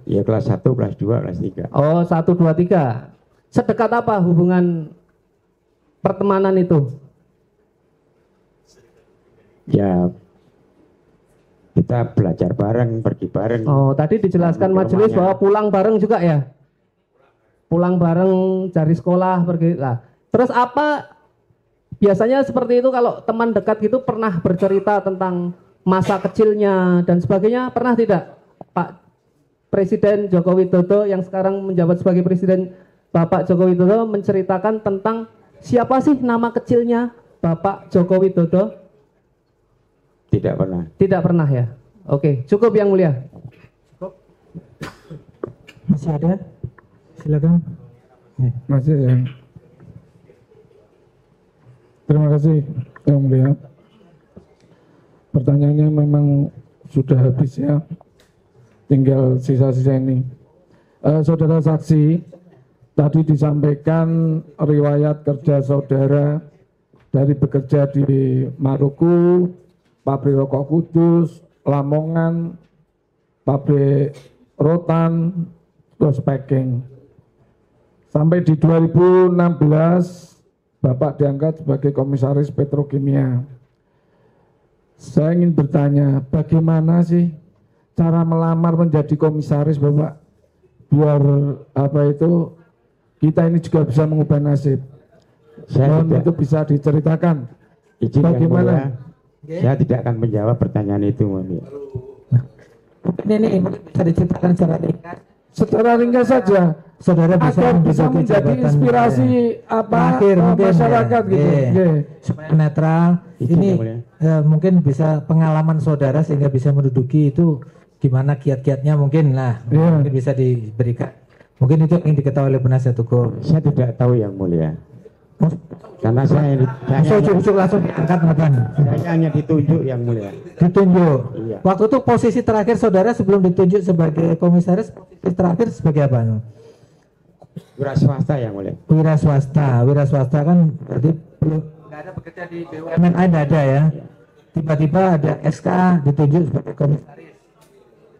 Ya kelas 1, kelas 2, kelas 3. Oh, 1, 2, 3. Sedekat apa hubungan pertemanan itu? Ya kita belajar bareng, pergi bareng. Oh, tadi dijelaskan majelis bahwa pulang bareng juga ya? Pulang bareng dari sekolah pergi. Nah, terus apa biasanya seperti itu kalau teman dekat gitu pernah bercerita tentang masa kecilnya dan sebagainya, pernah tidak Pak Presiden Joko Widodo yang sekarang menjabat sebagai Presiden Bapak Joko Widodo menceritakan tentang siapa sih nama kecilnya Bapak Joko Widodo? Tidak pernah. Tidak pernah ya. Oke, cukup yang mulia. Cukup. Masih ada? Silakan. Masih ya. Terima kasih yang mulia. Pertanyaannya memang sudah habis ya. Tinggal sisa-sisa ini. Saudara saksi, tadi disampaikan riwayat kerja saudara dari bekerja di Maluku, pabrik rokok Kudus, Lamongan, pabrik rotan, terus packing. Sampai di 2016, Bapak diangkat sebagai komisaris petrokimia. Saya ingin bertanya, bagaimana sih cara melamar menjadi komisaris Bapak, biar kita ini juga bisa mengubah nasib. Itu bisa diceritakan. Izin bagaimana? Saya tidak akan menjawab pertanyaan itu, Mulia. Ini bisa diceritakan secara ringkas. Secara ringkas saja. Saudara bisa menjadi inspirasi masyarakat gitu. Supaya netral. Ini mungkin bisa pengalaman saudara sehingga bisa menduduki itu gimana kiat-kiatnya mungkin mungkin bisa diberikan. Mungkin itu yang diketahui oleh penasihat hukum. Saya tidak tahu yang mulia. Karena saya Ujuk langsung angkat matanya. saya hanya ditunjuk yang mulia. Ditunjuk. Iya. Waktu itu posisi terakhir saudara sebelum ditunjuk sebagai komisaris, posisi terakhir sebagai apa? Wira swasta yang mulia. Wira swasta kan berarti belum nggak ada bekerja di BUMN, ada ya. Tiba-tiba ada SK ditunjuk sebagai komisaris.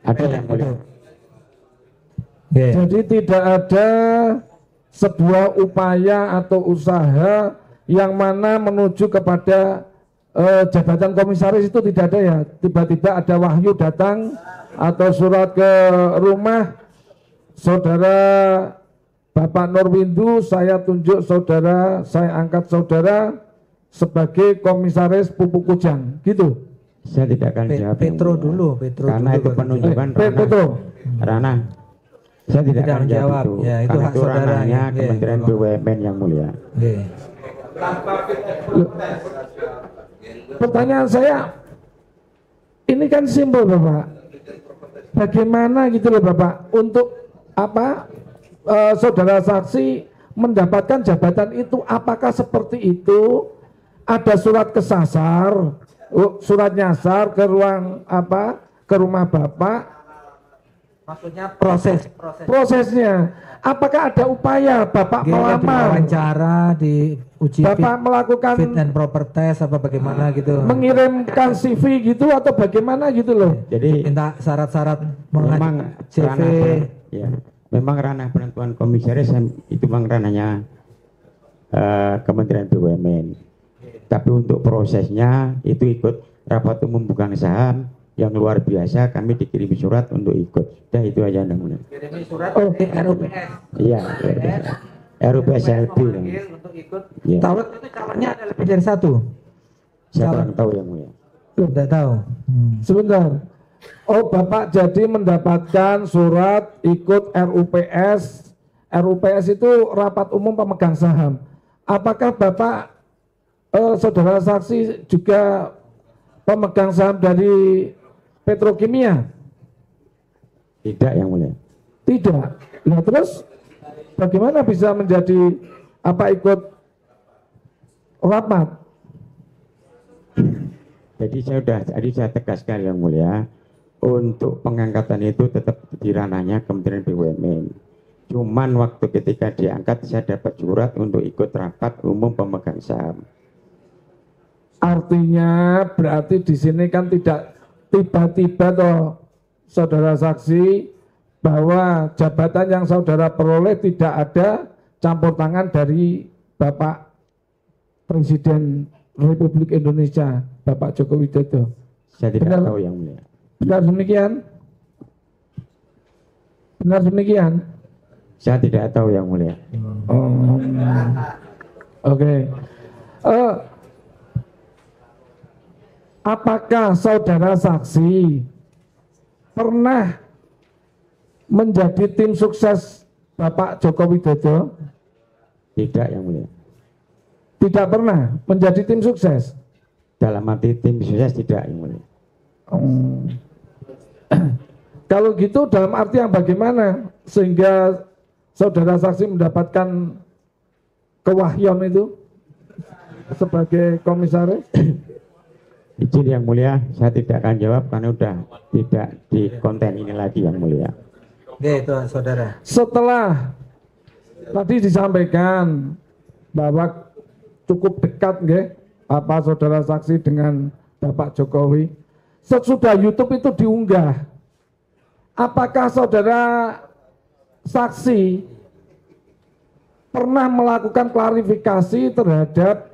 Ada yang mulia. Okay. Jadi tidak ada sebuah upaya atau usaha yang mana menuju kepada jabatan komisaris itu tidak ada ya. Tiba-tiba ada wahyu datang atau surat ke rumah saudara Bapak Nurwindu, saya tunjuk saudara, saya angkat saudara sebagai komisaris Pupuk Kujang, gitu. Saya tidak akan jawab. Petro dulu, karena itu penunjukan ranah. Saya tidak akan jawab itu. Ya, itu karena hak itu saudara. ranahnya Kementerian BUMN yang mulia. Pertanyaan saya, ini kan simbol Bapak. Bagaimana gitu loh Bapak, untuk apa saudara saksi mendapatkan jabatan itu, apakah seperti itu? Ada surat kesasar, surat nyasar ke ruang apa, ke rumah Bapak? Maksudnya prosesnya, apakah ada upaya Bapak melamar, wawancara, diuji Bapak melakukan fit and proper test apa bagaimana gitu, mengirimkan CV gitu atau bagaimana gitu loh? Jadi minta syarat-syarat memang CV. Memang ranah penentuan komisaris itu memang ranahnya Kementerian BUMN. Tapi untuk prosesnya itu ikut rapat umum pemegang saham yang luar biasa, kami dikirim surat untuk ikut. Sudah itu aja yang mulia. Kirim surat RUPS. Iya, RUPS LB. Untuk ikut. Ya. Tahu itu calonnya ada lebih dari satu. Siapa yang tahu yang mulia? Tidak tahu. Sebentar. Oh, Bapak jadi mendapatkan surat ikut RUPS. RUPS itu rapat umum pemegang saham. Apakah Bapak saudara saksi juga pemegang saham dari Petrokimia? Tidak yang mulia. Tidak. Nah terus bagaimana bisa menjadi apa ikut rapat? Jadi saya tegaskan yang mulia, untuk pengangkatan itu tetap di ranahnya Kementerian BUMN. Cuman waktu ketika diangkat saya dapat surat untuk ikut rapat umum pemegang saham. Artinya berarti di sini kan tidak tiba-tiba toh saudara saksi bahwa jabatan yang saudara peroleh tidak ada campur tangan dari Bapak Presiden Republik Indonesia, Bapak Joko Widodo. Saya tidak tahu yang mulia. Benar demikian? Benar demikian? Saya tidak tahu yang mulia. Oh, oke. Apakah saudara saksi pernah menjadi tim sukses Bapak Joko Widodo? Tidak yang mulia. Tidak pernah menjadi tim sukses? Dalam arti tim sukses tidak yang mulia. Kalau gitu dalam arti yang bagaimana sehingga saudara saksi mendapatkan kewahyon itu sebagai komisaris? Izin yang mulia, saya tidak akan jawab karena udah tidak di konten ini lagi yang mulia. Oke, itu saudara. Setelah tadi disampaikan bahwa cukup dekat nggih apa saudara saksi dengan Bapak Jokowi, sesudah YouTube itu diunggah, apakah saudara saksi pernah melakukan klarifikasi terhadap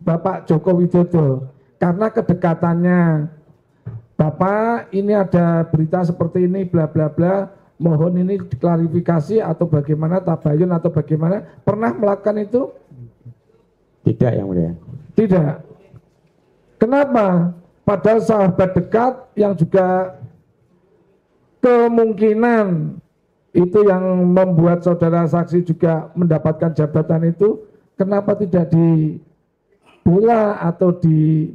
Bapak Joko Widodo? Karena kedekatannya, Bapak ini ada berita seperti ini bla bla bla, mohon ini diklarifikasi atau bagaimana, tabayun atau bagaimana, pernah melakukan itu? Tidak yang mulia. Tidak. Kenapa? Padahal sahabat dekat yang juga kemungkinan itu yang membuat saudara saksi juga mendapatkan jabatan itu, kenapa tidak dibela atau diberitahu?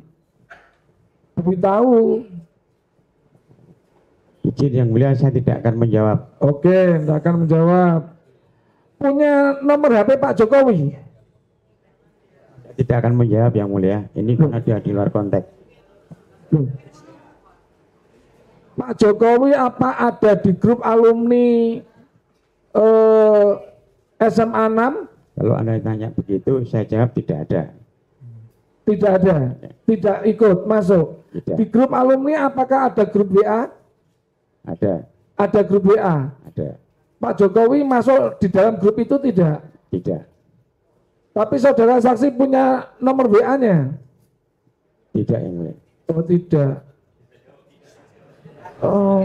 Izin yang mulia, saya tidak akan menjawab. Oke, tidak akan menjawab. Punya nomor HP Pak Jokowi? tidak akan menjawab yang mulia. Ini kan ada di luar konteks. Pak Jokowi apa ada di grup alumni SMA 6? Kalau Anda tanya begitu, saya jawab tidak ada. Tidak ada, tidak ikut masuk. Tidak. Di grup alumni apakah ada grup WA? Ada, Ada grup WA. ada, Pak Jokowi masuk di dalam grup itu tidak. tidak, Tapi saudara saksi punya nomor WA-nya? tidak yang mulia. Oh tidak. Oh.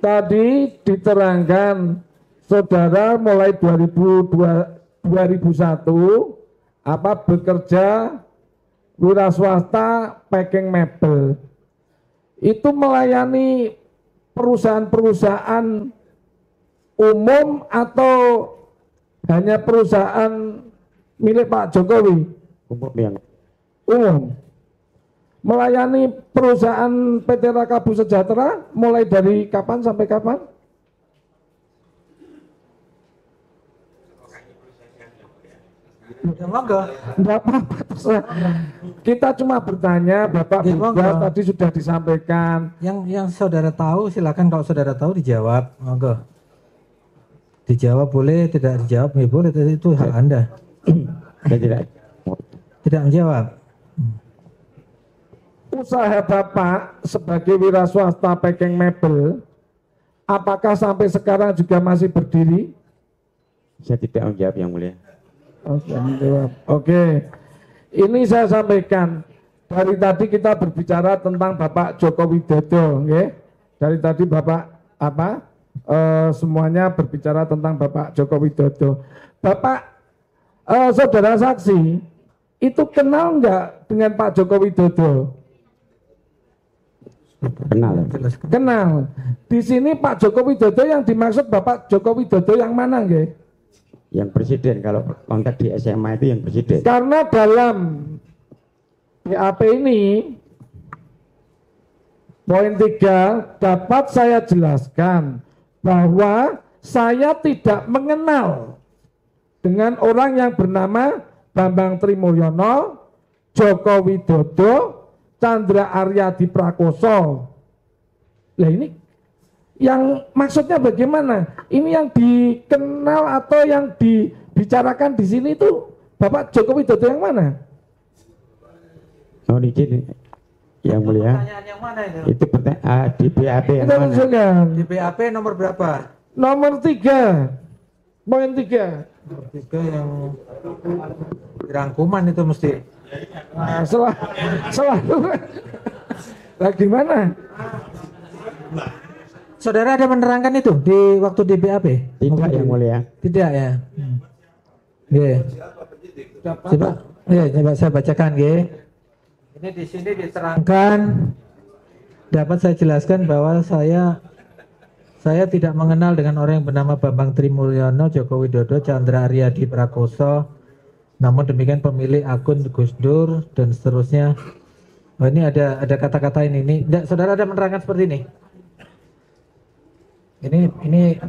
Tadi diterangkan saudara mulai 2001 bekerja wira swasta packing mebel. Itu melayani perusahaan-perusahaan umum atau hanya perusahaan milik Pak Jokowi? Umum yang Umum. Melayani perusahaan PT Rakabu Sejahtera mulai dari kapan sampai kapan? Ya, monggo. Enggak apa-apa. terserah. Kita cuma bertanya, Bapak Ya, Buka monggo. tadi sudah disampaikan. Yang saudara tahu silakan, kalau saudara tahu dijawab, monggo. Dijawab boleh, tidak dijawab ya boleh, itu hak Anda. saya tidak. Tidak menjawab. Usaha Bapak sebagai wira swasta packing mebel, apakah sampai sekarang juga masih berdiri? Saya tidak menjawab yang mulia. Oke, menjawab. Oke. Ini saya sampaikan dari tadi kita berbicara tentang Bapak Joko Widodo, oke? Dari tadi Bapak semuanya berbicara tentang Bapak Joko Widodo. Bapak saudara saksi itu kenal nggak dengan Pak Joko Widodo? Kenal. Kenal. Di sini Pak Joko Widodo yang dimaksud Bapak Joko Widodo yang mana, nggih? Yang presiden, kalau konteks di SMA itu yang presiden. Karena dalam BAP ini poin 3 dapat saya jelaskan bahwa saya tidak mengenal dengan orang yang bernama Bambang Trimulyono, Joko Widodo, Chandra Aryadi Prakoso. Lah ini yang maksudnya bagaimana? Ini yang dikenal atau yang dibicarakan di sini itu Bapak Joko Widodo yang mana? Oh, izin yang mulia. Pertanyaan yang mana itu? Itu di BAP yang Kita mana? tunjukkan. Di BAP nomor berapa? Nomor 3, poin 3. Nomor 3 yang dirangkuman itu mesti. Nah, selalu. Lah gimana? Saudara ada menerangkan itu di waktu di BAP? Tidak yang mulia. Tidak ya. Oke. Coba saya bacakan, nggih. Ini di sini diterangkan, dapat saya jelaskan bahwa saya tidak mengenal dengan orang yang bernama Bambang Trimulyono, Joko Widodo, Chandra Aryadi Prakoso. Namun demikian pemilik akun Gus Dur dan seterusnya. Oh, ini ada kata-kata ini. Saudara ada menerangkan seperti ini. Ini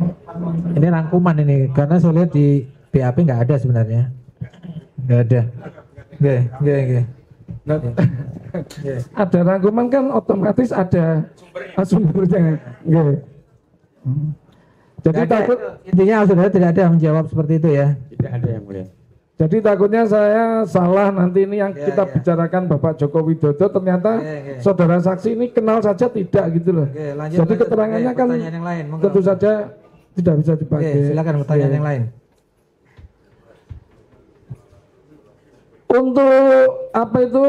rangkuman ini, karena saya lihat di BAP nggak ada sebenarnya. Nggak ada. Oke. Ada rangkuman kan otomatis ada sumbernya. Jadi takut intinya saudara tidak ada menjawab seperti itu ya. Tidak ada yang mulia. Jadi takutnya saya salah nanti ini yang kita bicarakan Bapak Joko Widodo ternyata saudara saksi ini kenal saja tidak gitu loh. Jadi keterangannya kan yang lain, tentu saja tidak bisa dipakai. Silakan pertanyaan yang lain. Untuk apa itu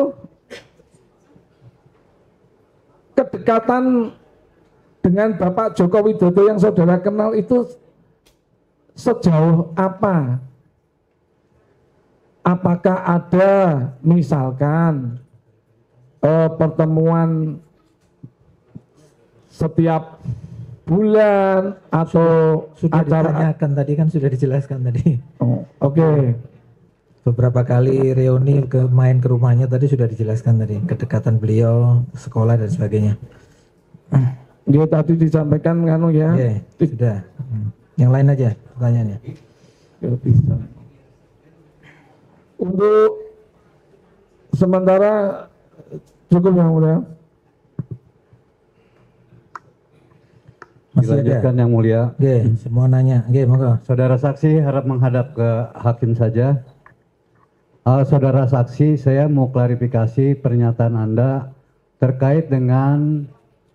kedekatan dengan Bapak Joko Widodo yang saudara kenal itu sejauh apa? Apakah ada misalkan pertemuan setiap bulan atau Sudah acara? ditanyakan tadi kan, sudah dijelaskan tadi. Oh, oke. Beberapa kali reuni main ke rumahnya tadi sudah dijelaskan tadi, kedekatan beliau, sekolah dan sebagainya. Dia tadi disampaikan nganu ya. Oke, sudah. Yang lain aja pertanyaannya. Ya, bisa. Untuk sementara cukup yang mulia. Masih ada? Dilanjutkan yang mulia. Oke, semua nanya. Oke, monggo. Saudara saksi harap menghadap ke hakim saja. Saudara saksi, saya mau klarifikasi pernyataan Anda terkait dengan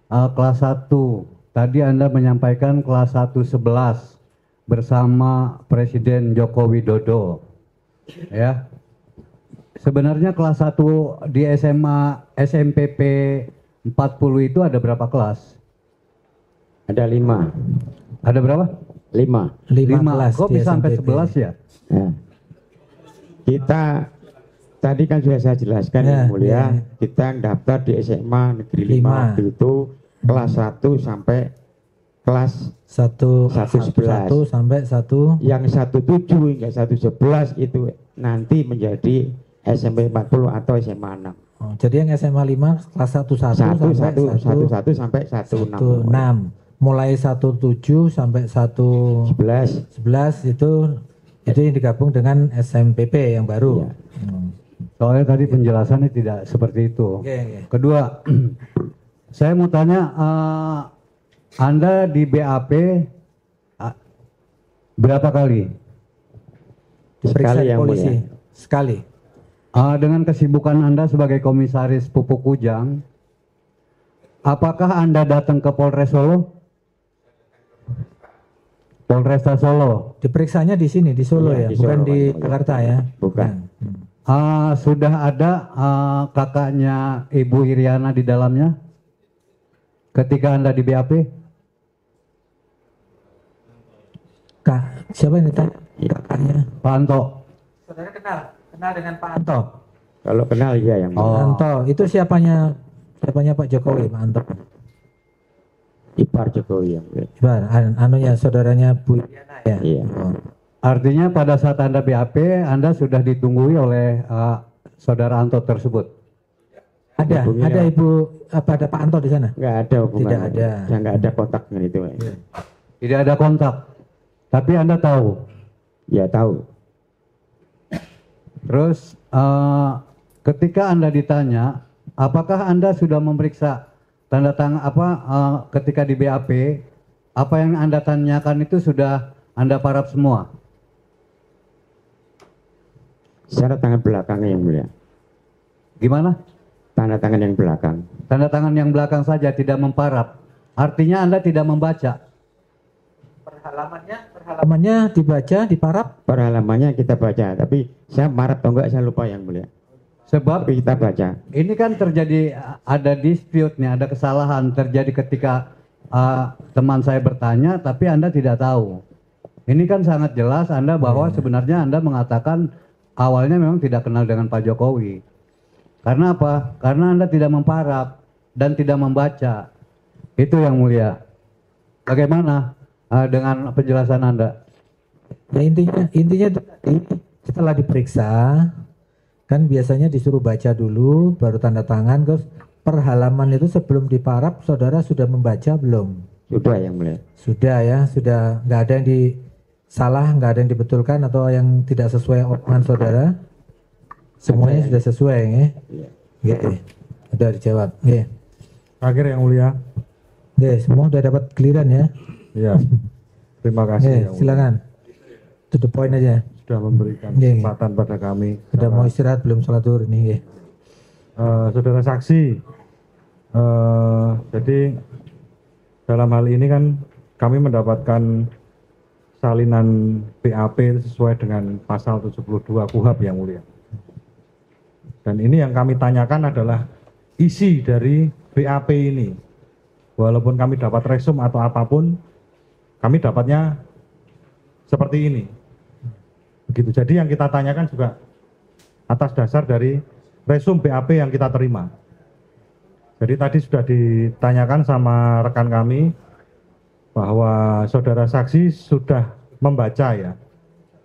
kelas 1. Tadi Anda menyampaikan kelas 1-11 bersama Presiden Joko Widodo. Ya. Sebenarnya kelas 1 di SMA SMPP 40 itu ada berapa kelas? Ada 5. Ada berapa? 5. 5 kelas. Kok di bisa sampai SMPP? 11 ya? Nah, kita tadi kan sudah saya jelaskan Ya, yang mulia, ya. kita daftar di SMA Negeri 5 waktu itu kelas 1 sampai kelas 1 sampai 1. yang 17 hingga 111 itu nanti menjadi SMP 40 atau SMA 6. Oh, jadi yang SMA 5 kelas 11 sampai 16. 16. Mulai 17 sampai 11 itu yang digabung dengan SMPP yang baru. Iya. Soalnya tadi penjelasannya tidak seperti itu. Oke. Kedua, saya mau tanya, Anda di BAP berapa kali? Diperiksa Sekali yang polisi. mulia. Sekali. Dengan kesibukan Anda sebagai komisaris Pupuk Kujang, apakah Anda datang ke Polres Solo? Polresta Solo. Diperiksanya di sini di Solo Iya, ya, di bukan Solo, di Pak. Jakarta ya. Bukan. Sudah ada kakaknya Ibu Iriana di dalamnya ketika Anda di BAP? Kak, siapa ini tanya? Kakaknya. Pak Anto. Saudara kenal dengan Pak Anto. Kalau kenal ya yang Pak mulia. Anto, itu siapanya Pak Jokowi, Pak Anto. Ipar Jokowi yang mulia. Ibar, anunya saudaranya Bu Iriana ya. Iya. Oh. Artinya pada saat Anda BAP, Anda sudah ditunggui oleh saudara Anto tersebut. Ada Ibu ada Pak Anto di sana? Nggak ada hubungan. Tidak ada. Ya, nggak ada kontak dengan itu. Tidak ada kontak. Tapi Anda tahu. Ya tahu. Terus ketika Anda ditanya, apakah Anda sudah memeriksa tanda tangan ketika di BAP, apa yang Anda tanyakan itu sudah Anda paraf semua? Secara tangan belakangnya yang mulia. Gimana? Tanda tangan yang belakang. Tanda tangan yang belakang saja, tidak memparaf. Artinya Anda tidak membaca. Halamannya dibaca, diparap. Per halamannya kita baca, tapi saya marah atau enggak saya lupa yang mulia. Sebab Tapi kita baca. ini kan terjadi, ada dispute nih, ada kesalahan terjadi ketika teman saya bertanya, tapi Anda tidak tahu. Ini kan sangat jelas Anda bahwa sebenarnya Anda mengatakan awalnya memang tidak kenal dengan Pak Jokowi. Karena apa? Karena Anda tidak memparaf dan tidak membaca. Itu yang mulia. Bagaimana dengan penjelasan Anda? Ya intinya setelah diperiksa kan biasanya disuruh baca dulu baru tanda tangan, terus per halaman itu sebelum diparap saudara sudah membaca belum? Sudah yang mulia. Sudah ya, sudah, nggak ada yang salah, nggak ada yang dibetulkan atau yang tidak sesuai omongan saudara. Semuanya sudah sesuai ya. Iya. Gitu. Sudah dijawab. Ya. Akhir yang mulia. Semua sudah dapat clearan ya. Iya. Terima kasih. Yang Silakan. To the point aja. sudah memberikan Iya. kesempatan pada kami. Sudah mau istirahat belum sholat zuhur nih ya. Saudara saksi, jadi dalam hal ini kan kami mendapatkan salinan BAP sesuai dengan pasal 72 KUHP yang mulia. Dan ini yang kami tanyakan adalah isi dari BAP ini. Walaupun kami dapat resum atau apapun, kami dapatnya seperti ini. Begitu. Jadi yang kita tanyakan juga atas dasar dari resum BAP yang kita terima. Jadi tadi sudah ditanyakan sama rekan kami bahwa saudara saksi sudah membaca ya.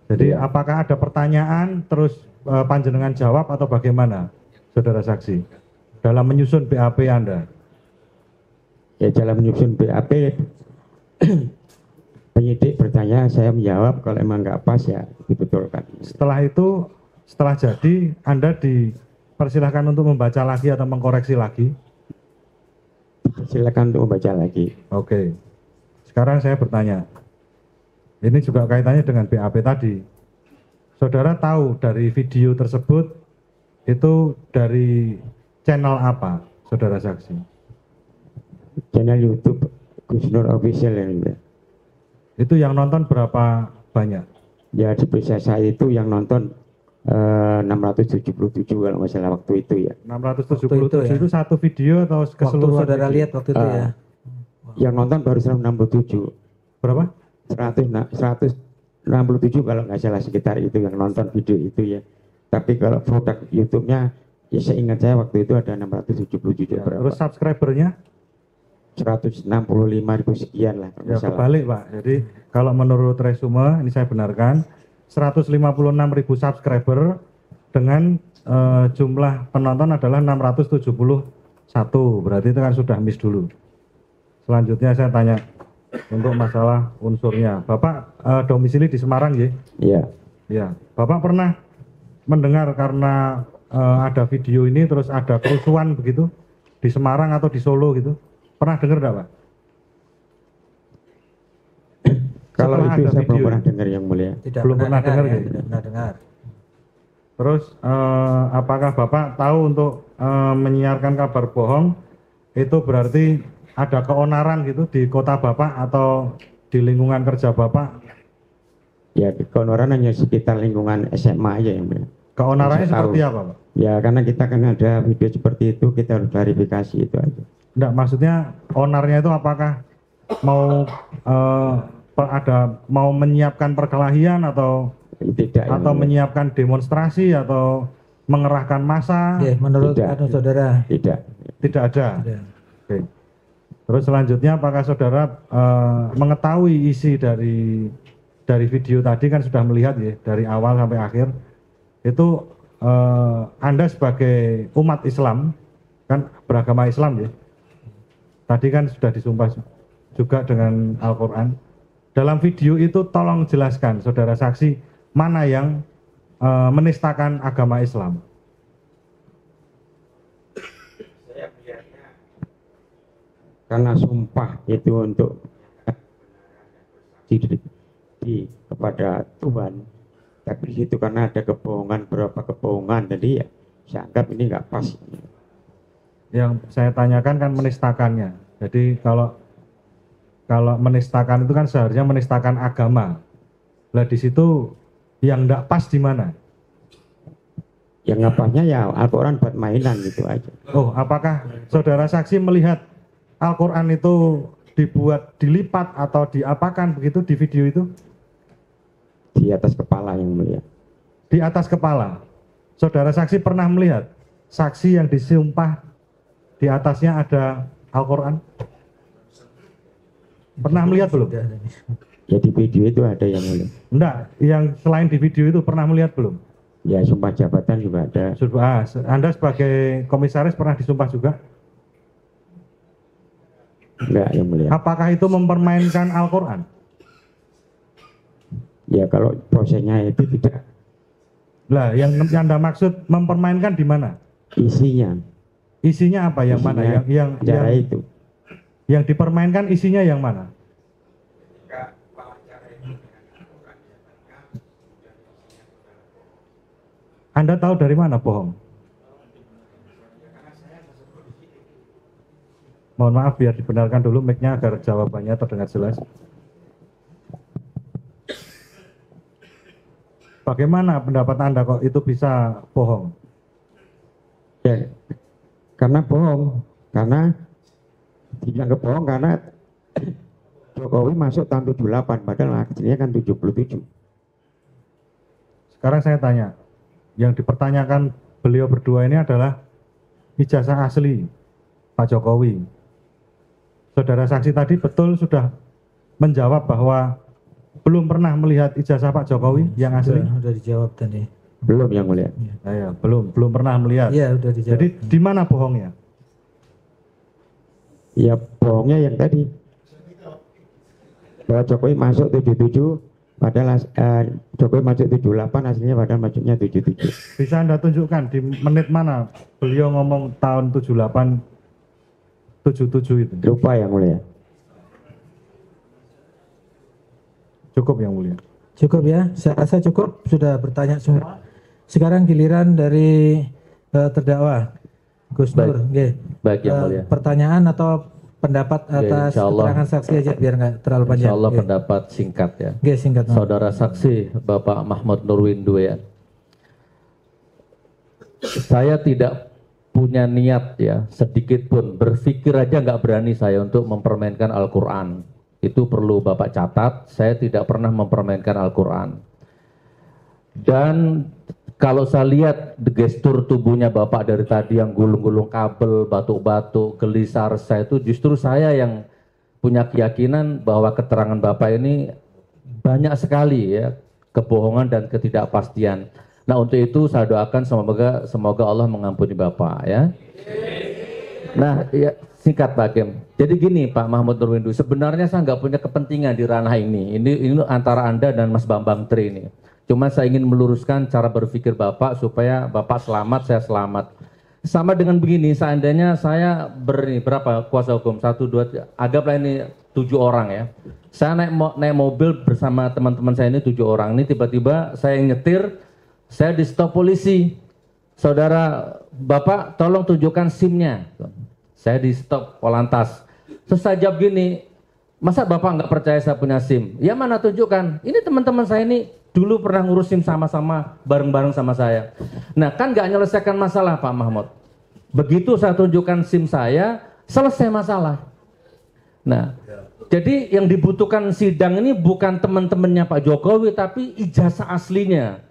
Jadi apakah ada pertanyaan terus panjenengan jawab atau bagaimana saudara saksi dalam menyusun BAP Anda? Ya dalam menyusun BAP penyidik bertanya, saya menjawab, kalau emang nggak pas ya dibetulkan. Setelah itu, setelah jadi, Anda dipersilahkan untuk membaca lagi atau mengkoreksi lagi? Silakan untuk membaca lagi. Oke. Sekarang saya bertanya. Ini juga kaitannya dengan BAP tadi. Saudara tahu dari video tersebut itu dari channel apa, saudara saksi? Channel YouTube Gus Nur Official yang mulia. Itu yang nonton berapa banyak? Ya di periksa saya itu yang nonton 677 kalau nggak salah waktu itu ya. 677 itu satu video atau keseluruhan? Waktu saudara video? lihat waktu itu ya. Yang nonton baru 167. Berapa? 167 kalau nggak salah, sekitar itu yang nonton video itu ya. Tapi kalau produk YouTube-nya, ya saya ingat saya waktu itu ada 677 Ya, berapa. terus subscribernya? 165.000 sekian lah. Ya kebalik Pak. Jadi kalau menurut resume, ini saya benarkan, 156.000 subscriber dengan jumlah penonton adalah 671. Berarti itu kan sudah miss dulu. Selanjutnya saya tanya untuk masalah unsurnya. Bapak domisili di Semarang ya? Iya. Ya. Bapak pernah mendengar karena ada video ini terus ada kerusuhan begitu di Semarang atau di Solo gitu? Pernah dengar enggak, Pak? Kalau Setelah itu ada saya belum video pernah ini. dengar yang mulia. Belum pernah dengar ya, gitu? tidak pernah dengar. Terus apakah Bapak tahu untuk menyiarkan kabar bohong itu berarti ada keonaran gitu di kota Bapak atau di lingkungan kerja Bapak? Ya keonaran hanya sekitar lingkungan SMA aja yang mulia. Keonarannya Saya tahu. seperti apa, Pak? Ya karena kita kan ada video seperti itu, kita harus klarifikasi itu aja. Enggak, maksudnya onarnya itu apakah mau mau menyiapkan perkelahian atau tidak atau menyiapkan demonstrasi atau mengerahkan massa? Ya, menurut Tidak. saudara Tidak. Tidak ada. Tidak. Oke. Terus selanjutnya apakah saudara mengetahui isi dari video tadi, kan sudah melihat ya dari awal sampai akhir itu Anda sebagai umat Islam kan beragama Islam ya, tadi kan sudah disumpah juga dengan Al-Quran. Dalam video itu tolong jelaskan saudara saksi mana yang menistakan agama Islam. Karena sumpah itu untuk kepada Tuhan, tapi di situ karena ada kebohongan, berapa kebohongan, jadi ya saya anggap ini nggak pas. Yang saya tanyakan kan menistakannya. Jadi kalau menistakan itu kan seharusnya menistakan agama. Lah di situ yang nggak pas di mana? Yang nggak pasnya ya Al-Quran buat mainan gitu aja. Oh, apakah saudara saksi melihat Al-Quran itu dibuat dilipat atau diapakan begitu di video itu? Di atas kepala yang mulia. Di atas kepala. Saudara saksi pernah melihat saksi yang disumpah di atasnya ada Al-Quran? Pernah melihat belum? Ya di video itu ada yang mulia. Enggak, yang selain di video itu pernah melihat belum? Ya sumpah jabatan juga ada. Anda sebagai komisaris pernah disumpah juga? Enggak yang mulia. Apakah itu mempermainkan Al-Quran? Ya kalau prosesnya itu tidak. Lah, yang Anda maksud mempermainkan di mana? Isinya. Isinya apa? Yang mana? Cara itu. Yang dipermainkan isinya yang mana? Anda tahu dari mana bohong? Mohon maaf biar dibenarkan dulu mic-nya agar jawabannya terdengar jelas. Bagaimana pendapat Anda kok itu bisa bohong? Ya, karena bohong. Karena dibilang bohong karena Jokowi masuk tahun 78, padahal aslinya kan 77. Sekarang saya tanya, yang dipertanyakan beliau berdua ini adalah ijazah asli Pak Jokowi. Saudara saksi tadi betul sudah menjawab bahwa belum pernah melihat ijazah Pak Jokowi yang asli? Sudah dijawab tadi. Belum yang mulia. Ya, belum pernah melihat. Iya, sudah dijawab. Jadi di mana bohongnya? Ya bohongnya yang tadi bahwa Jokowi masuk 77 padahal Jokowi masuk 78 hasilnya padahal masuknya 77. Bisa Anda tunjukkan di menit mana beliau ngomong tahun 78 77 itu? Lupa yang mulia. Cukup yang mulia. Cukup ya, saya rasa cukup, sudah bertanya semua. Sekarang giliran dari terdakwa Gus Nur. Baik yang mulia. Pertanyaan atau pendapat atas keterangan saksi aja biar nggak terlalu panjang. Insya Allah pendapat singkat ya. Singkat. Saudara saksi Bapak Mahmud Nurwindu ya. Saya tidak punya niat ya sedikit pun, berpikir aja nggak berani saya untuk mempermainkan Al-Quran. Itu perlu Bapak catat, saya tidak pernah mempermainkan Al-Quran. Dan kalau saya lihat gestur tubuhnya Bapak dari tadi yang gulung-gulung kabel, batuk-batuk, gelisar, saya itu justru saya yang punya keyakinan bahwa keterangan Bapak ini banyak sekali ya kebohongan dan ketidakpastian. Nah untuk itu saya doakan semoga Allah mengampuni Bapak ya. Nah ya, singkat Pak Hakim. Jadi gini Pak Mahmud Nurwindu, sebenarnya saya nggak punya kepentingan di ranah ini. Ini antara Anda dan Mas Bambang Tri ini. Cuma saya ingin meluruskan cara berpikir Bapak supaya Bapak selamat, saya selamat. Sama dengan begini, seandainya saya berapa kuasa hukum? 1, 2, 3, anggaplah ini 7 orang ya. Saya naik mobil bersama teman-teman saya ini 7 orang. Ini tiba-tiba saya nyetir, saya di stop polisi. Saudara Bapak tolong tunjukkan SIM-nya. Saya di stop Polantas. Terus saya jawab gini, masa Bapak nggak percaya saya punya SIM? Ya mana tunjukkan. Ini teman-teman saya ini dulu pernah ngurus SIM sama-sama, bareng-bareng sama saya. Nah kan nggak menyelesaikan masalah Pak Mahmud. Begitu saya tunjukkan SIM saya, selesai masalah. Nah, jadi yang dibutuhkan sidang ini bukan teman-temannya Pak Jokowi, tapi ijazah aslinya.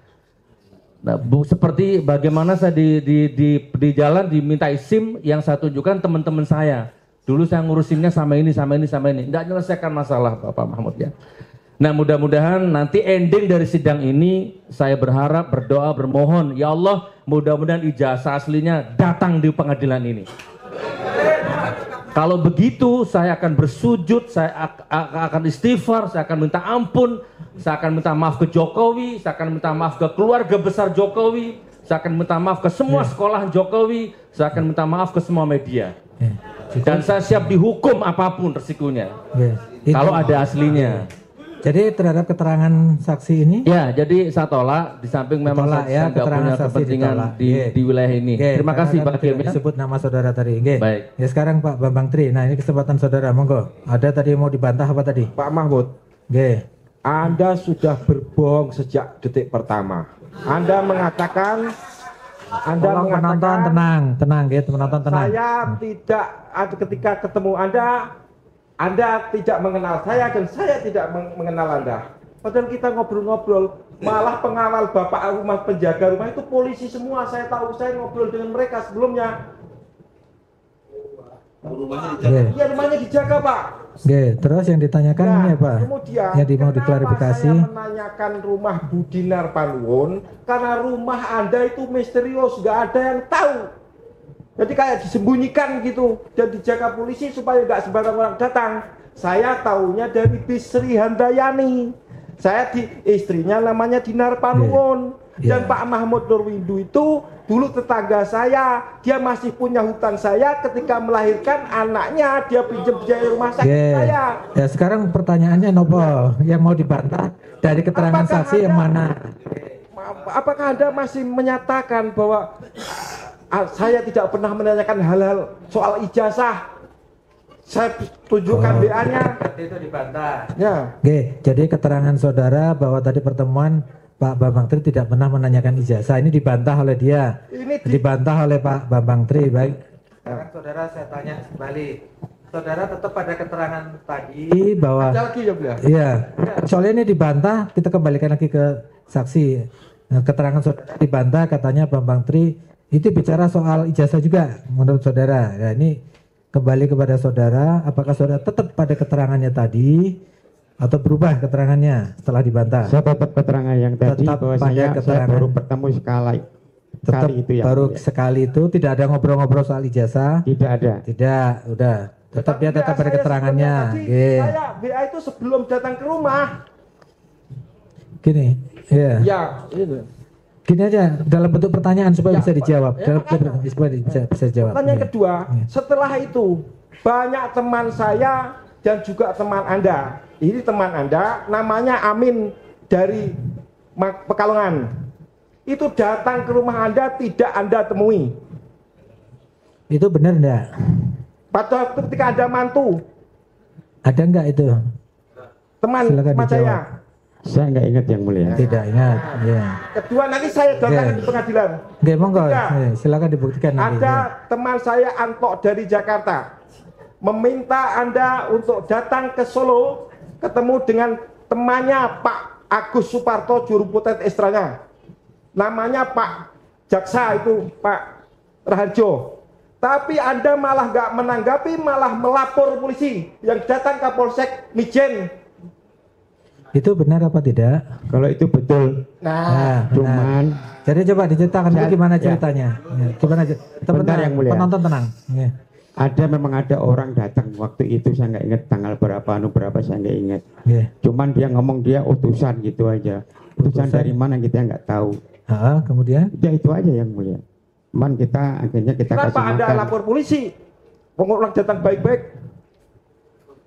Nah, seperti bagaimana saya di jalan dimintai SIM yang saya tunjukkan teman-teman saya. Dulu saya ngurus SIM-nya sama ini. Nggak menyelesaikan masalah Bapak Mahmud ya. Nah mudah-mudahan nanti ending dari sidang ini saya berharap, berdoa, bermohon. Ya Allah mudah-mudahan ijazah aslinya datang di pengadilan ini. Kalau begitu saya akan bersujud, saya akan istighfar, saya akan minta ampun, saya akan minta maaf ke Jokowi, saya akan minta maaf ke keluarga besar Jokowi, saya akan minta maaf ke semua sekolah Jokowi, saya akan minta maaf ke semua media. Dan saya siap dihukum apapun resikonya. Kalau ada aslinya. Jadi terhadap keterangan saksi ini? Ya, jadi saya tolak. Di samping memang saya nggak punya kepentingan di wilayah ini. Terima kasih Pak Hakim. Disebut nama saudara tadi. Baik. Ya sekarang Pak Bambang Tri. Nah ini kesempatan saudara, monggo. Ada tadi mau dibantah apa tadi? Pak Mahmud. Anda sudah berbohong sejak detik pertama. Anda mengatakan penonton tenang gitu, penonton tenang. Saya tidak, ketika ketemu Anda tidak mengenal saya dan saya tidak mengenal Anda. Padahal kita ngobrol-ngobrol, malah pengawal bapak rumah, penjaga rumah itu polisi semua. Saya tahu, saya ngobrol dengan mereka sebelumnya. Iya, rumahnya dijaga Pak. Terus yang ditanyakan ini apa? Kemudian, yang mau diklarifikasi? Saya menanyakan rumah Budi Narpanwon karena rumah Anda itu misterius, nggak ada yang tahu. Jadi kayak disembunyikan gitu dan dijaga polisi supaya nggak sembarang orang datang. Saya taunya dari Bisri Handayani. Saya istrinya namanya Dinar Panwon. Dan Pak Mahmud Nurwindu itu dulu tetangga saya. Dia masih punya hutang saya ketika melahirkan anaknya. Dia pinjam biaya rumah sakit saya. Ya sekarang pertanyaannya Nopo yang mau dibantah dari keterangan saksi yang mana? Apakah Anda masih menyatakan bahwa saya tidak pernah menanyakan hal-hal soal ijazah? Saya tunjukkan BA-nya. Itu dibantah. Ya. Jadi keterangan saudara bahwa tadi pertemuan Pak Bambang Tri tidak pernah menanyakan ijazah, ini dibantah oleh dia. Dibantah oleh Pak Bambang Tri. Baik. Sekarang saudara saya tanya kembali. Saudara tetap pada keterangan tadi bahwa ada lagi ya, Beliau? Iya. Soalnya ini dibantah, kita kembalikan lagi ke saksi. Nah, keterangan saudara dibantah, katanya Bambang Tri itu bicara soal ijazah juga menurut saudara. Ya, ini kembali kepada saudara, apakah saudara tetap pada keterangannya tadi atau berubah keterangannya setelah dibantah? Saya tetap keterangan yang tadi bahwa saya baru bertemu sekali itu ya. Baru sekali itu tidak ada ngobrol-ngobrol soal ijazah? Tidak ada. Tidak, udah. Tetap dia tetap ada keterangannya. Saya BA itu sebelum datang ke rumah. Gini, ya. Ya, itu. Gini aja, dalam bentuk pertanyaan supaya bisa dijawab. Dalam bentuk supaya bisa dijawab. Pertanyaan Ya. kedua, setelah itu banyak teman saya dan juga teman Anda. Ini teman Anda, namanya Amin dari Pekalongan. Itu datang ke rumah Anda, tidak Anda temui. Itu benar enggak? Pada waktu ketika Anda mantu, Ada enggak itu? teman Silakan saya. dijawab. Saya nggak ingat yang mulia. Tidak ingat. Ya. Kedua, nanti saya datang Oke. di pengadilan. Oke, monggo. Tiga. Silakan dibuktikan nanti. Ada Ya. teman saya Antok dari Jakarta meminta Anda untuk datang ke Solo ketemu dengan temannya Pak Agus Suparto juru putet Estranya. Namanya Pak Jaksa itu Pak Raharjo. Tapi Anda malah nggak menanggapi, malah melapor polisi yang datang ke Polsek Mijen. Itu benar apa tidak? Kalau itu betul. Nah, benar. Cuman Jadi coba diceritakan dulu gimana ceritanya. Ya. Gimana? Bentar, yang mulia. Penonton tenang. Ya. memang ada orang datang waktu itu, saya nggak ingat tanggal berapa, berapa saya nggak ingat. Yeah. Cuman dia ngomong dia utusan gitu aja. Utusan dari mana kita nggak tahu. Kemudian? Ya itu aja yang mulia. Cuman kita akhirnya kita kenapa kasih Anda makan. lapor polisi? Orang datang baik-baik.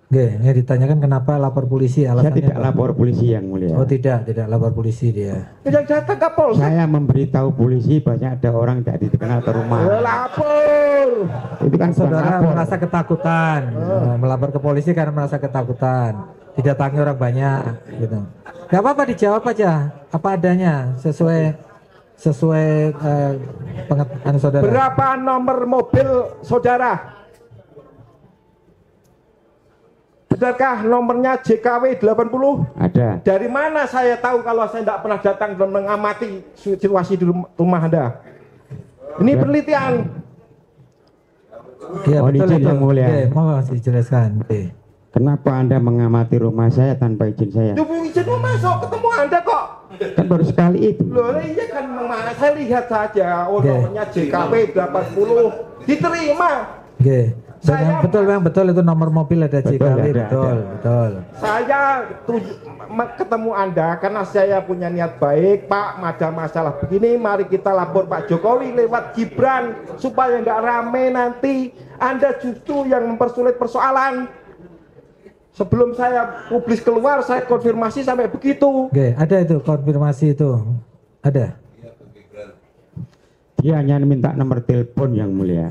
Ya ditanyakan kenapa lapor polisi, alasannya Saya tidak apa? lapor polisi yang mulia. Oh tidak lapor polisi dia. Yang datang ke Polsek. Saya memberitahu polisi banyak ada orang tidak dikenal ke rumah. Lapor. Itu kan Saudara lapor. merasa ketakutan, melapor ke polisi karena merasa ketakutan, didatangi orang banyak, gitu. Gak apa-apa, dijawab aja apa adanya sesuai pengetahuan saudara. Berapa nomor mobil saudara? Benarkah nomornya JKW 80? Ada. Dari mana saya tahu kalau saya tidak pernah datang dan mengamati situasi di rumah Anda? Ini penelitian. Iya Oh, betul izin itu. yang mulia. Oke, mau dijelaskan. Oke. Kenapa Anda mengamati rumah saya tanpa izin saya? Tunggu izin mau masuk ketemu Anda kok. Kan baru sekali itu. Loh iya kan memang saya lihat saja. Oh nomornya JKW 80 diterima. Oke. Memang betul itu nomor mobil ada JKW, betul. Saya ketemu Anda karena saya punya niat baik, Pak. Ada masalah begini, mari kita lapor Pak Jokowi lewat Gibran supaya nggak rame nanti. Anda justru yang mempersulit persoalan. Sebelum saya publis keluar, saya konfirmasi sampai begitu. Oke, ada itu konfirmasi itu, ada. Dia hanya minta nomor telepon yang mulia.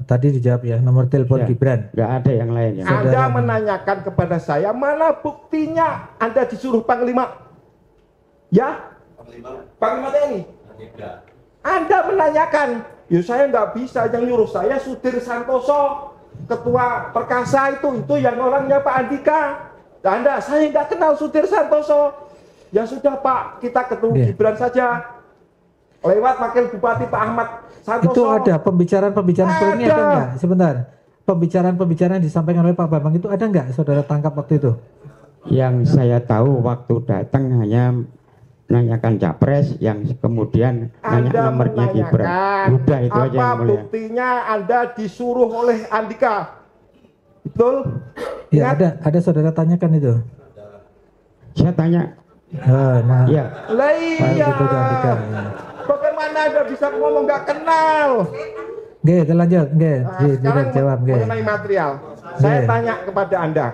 Tadi dijawab ya, nomor telepon Ya, Gibran. nggak ada yang lain ya. Anda menanyakan kepada saya, mana buktinya Anda disuruh Panglima? Ya? Panglima TNI? Anda menanyakan, ya saya nggak bisa, yang nyuruh saya Sudir Santoso, Ketua Perkasa itu yang orangnya Pak Andika. Saya nggak kenal Sudir Santoso. Ya sudah Pak, kita ketemu Gibran saja. Lewat Wakil Bupati Pak Ahmad Santoso. Itu ada pembicaraan seperti ini ada enggak? Sebentar. Pembicaraan yang disampaikan oleh Pak Bambang itu ada enggak saudara tangkap waktu itu? Yang saya tahu waktu datang hanya nanyakan capres, yang kemudian nanya nomornya Gibran. Udah itu aja yang apa mulia. buktinya Anda disuruh oleh Andika? Betul? Ya ada saudara tanyakan itu. Saya tanya. Nah. Iya. Lah iya. Itu Andika. Ya. Bagaimana Anda bisa ngomong nggak kenal? Oke, kita lanjut. Oke, Sekarang jawab. mengenai material. Saya tanya kepada Anda,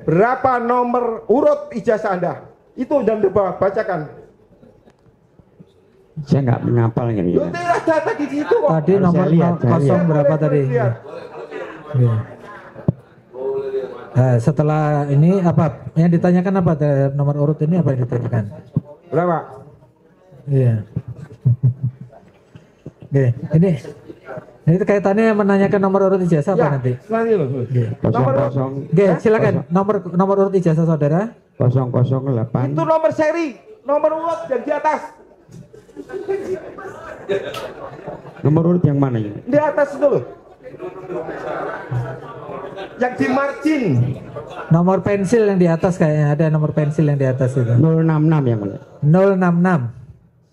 berapa nomor urut ijazah Anda? Itu dan bacakan. Saya nggak menghafalnya. Lu tidak data di situ kok. Tadi nomor kosong berapa tadi? Ya. Setelah ini apa? Yang ditanyakan apa? Nomor urut ini apa yang ditanyakan? Berapa? Iya. Oke, ini kaitannya menanyakan nomor urut ijazah apa nanti? Nanti loh. Oke, silakan nomor urut ijazah saudara. 008. Itu nomor seri, nomor urut yang di atas. Nomor urut yang mana ya? Di atas itu loh. Yang di margin. Nomor pensil yang di atas kayaknya ada nomor pensil yang di atas itu. 066 yang mana? 066.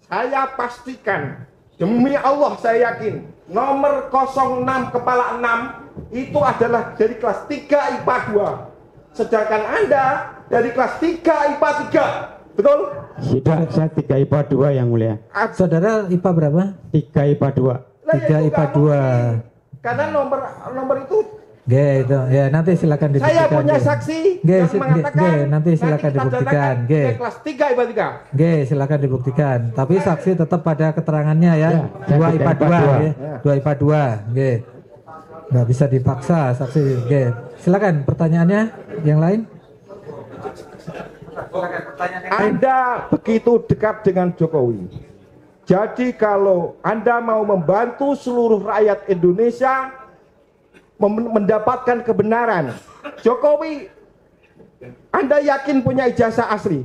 Saya pastikan, demi Allah saya yakin, nomor 06 kepala 6 itu adalah dari kelas 3 IPA 2. Sedangkan Anda dari kelas 3 IPA 3. Betul? Tidak, saya 3 IPA 2 yang mulia. Saudara IPA berapa? 3 IPA 2. 3 IPA 2. Karena nomor itu Itu ya nanti silakan dibuktikan. saya punya saksi yang mengatakan nanti silakan dibuktikan. Kelas 3 IPA 3. Silakan dibuktikan. Tapi saksi tetap pada keterangannya ya. 2 IPA 2 2 IPA 2. Nggak bisa dipaksa saksi. Silakan pertanyaannya yang lain. Anda begitu dekat dengan Jokowi. Jadi kalau Anda mau membantu seluruh rakyat Indonesia mendapatkan kebenaran, Jokowi, Anda yakin punya ijazah asli?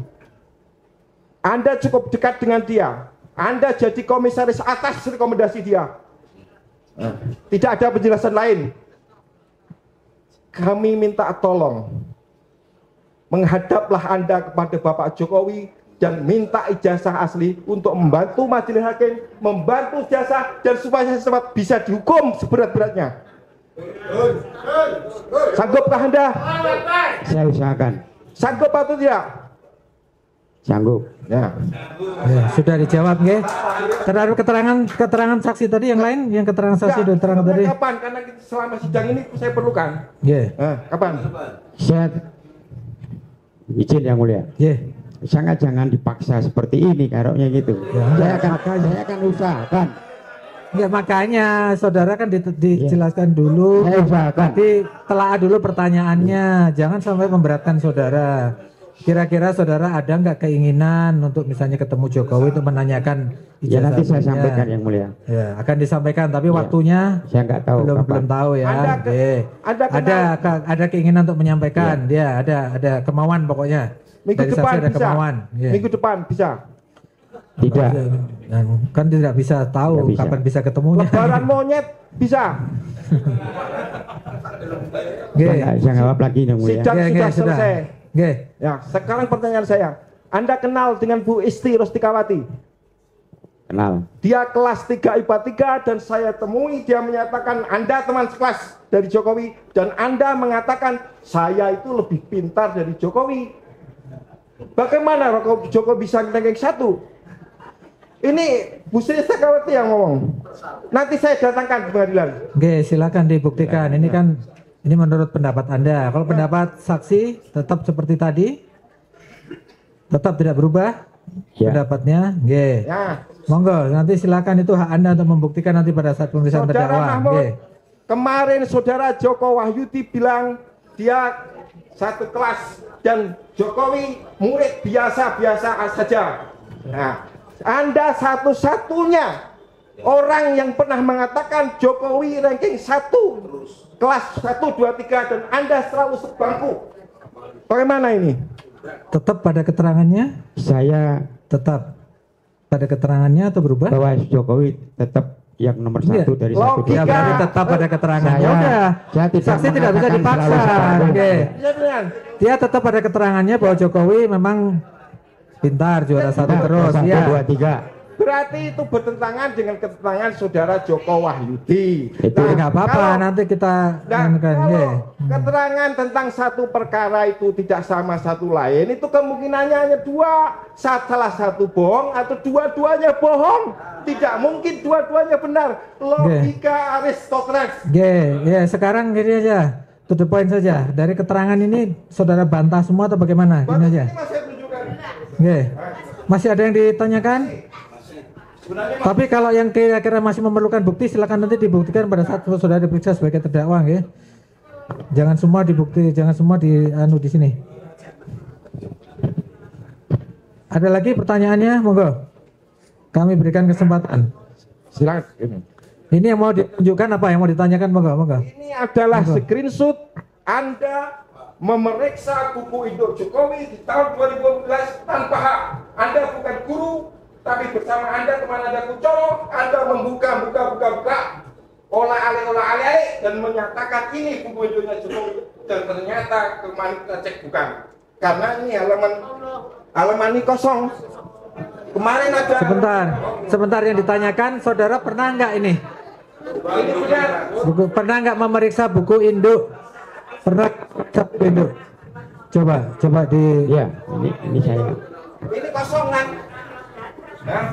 Anda cukup dekat dengan dia. Anda jadi komisaris atas rekomendasi dia. Tidak ada penjelasan lain. Kami minta tolong, menghadaplah Anda kepada Bapak Jokowi dan minta ijazah asli untuk membantu majelis hakim, membantu jasa, dan supaya cepat bisa dihukum seberat-beratnya. Sanggupkah Anda? Saya usahakan. Sanggup atau tidak? Sanggup. Ya. Sudah dijawab, nggih. Terhadap keterangan saksi tadi yang lain, yang keterangan saksi dan keterangan tadi. Kapan? Karena selama sidang ini saya perlukan. Kapan? Saya izin yang mulia. Sangat jangan dipaksa seperti ini karoknya gitu. Saya akan usahakan. Ya makanya saudara kan dijelaskan dulu. Nanti telaah dulu pertanyaannya, jangan sampai memberatkan saudara. Kira-kira saudara ada nggak keinginan untuk misalnya ketemu Jokowi untuk menanyakan ijazah? Ya nanti saya sampaikan yang mulia. Ya akan disampaikan, tapi waktunya saya nggak tahu. Belum tahu ya. Ada keinginan untuk menyampaikan. Dia ada kemauan pokoknya. Minggu depan ada bisa. Kemauan. Minggu depan bisa. Tidak. Kan tidak bisa tahu kapan bisa ketemunya. Lebaran monyet bisa. Saya jawab lagi yang mulia. Sidang sudah selesai. Ya, sekarang pertanyaan saya. Anda kenal dengan Bu Isti Rustikawati? Kenal. Dia kelas 3 IPA 3 dan saya temui dia menyatakan Anda teman sekelas dari Jokowi dan Anda mengatakan saya itu lebih pintar dari Jokowi. Bagaimana Jokowi bisa ranking 1? Ini Bu Sri Rustikawati yang ngomong. Nanti saya datangkan ke pengadilan. Silakan dibuktikan. Ini kan menurut pendapat Anda. Kalau pendapat saksi tetap seperti tadi, tetap tidak berubah pendapatnya. Monggo. Nanti silakan, itu hak Anda untuk membuktikan nanti pada saat pemeriksaan terdakwa. Kemarin saudara Joko Wahyudi bilang dia satu kelas dan Jokowi murid biasa-biasa saja. Nah, Anda satu-satunya orang yang pernah mengatakan Jokowi ranking 1 kelas 1, 2, 3 dan Anda selalu sebangku. Bagaimana ini? Tetap pada keterangannya? Saya tetap pada keterangannya atau berubah? Bahwa Jokowi tetap yang nomor 1 dari 1. Ya berarti tetap pada keterangannya. Saksi tidak bisa dipaksa. Dia tetap pada keterangannya bahwa Jokowi memang pintar, juara 1 terus. 1, 2, 3. Berarti itu bertentangan dengan keterangan saudara Joko Wahyudi. Nggak apa-apa, nanti kita keterangan tentang satu perkara itu tidak sama satu lain, itu kemungkinannya hanya dua, salah satu bohong atau dua-duanya bohong. Tidak mungkin dua-duanya benar. Logika Aristoteles. Sekarang gini aja, to the point saja. Dari keterangan ini saudara bantah semua atau bagaimana? Gini aja. Masih ada yang ditanyakan? Tapi kalau yang kira-kira masih memerlukan bukti, silakan nanti dibuktikan pada saat saudara diperiksa sebagai terdakwa, ya. Jangan semua dibukti, jangan semua di sini. Ada lagi pertanyaannya, monggo. Kami berikan kesempatan. Silakan. Ini yang mau ditunjukkan apa? Yang mau ditanyakan, monggo. Ini adalah screenshot Anda memeriksa buku Induk Jokowi di tahun 2012 tanpa hak. Anda bukan guru, tapi bersama Anda teman Anda Kucoro, Anda membuka olah alih dan menyatakan ini buku Induknya Jokowi, dan ternyata kemarin kita cek bukan, karena ini halaman ini kosong. Kemarin ada. Sebentar yang ditanyakan, saudara pernah nggak ini Pernah nggak memeriksa buku induk? Pernah memeriksa buku induk? Coba di. Ya, ini saya. Ini kosong kan? Nah,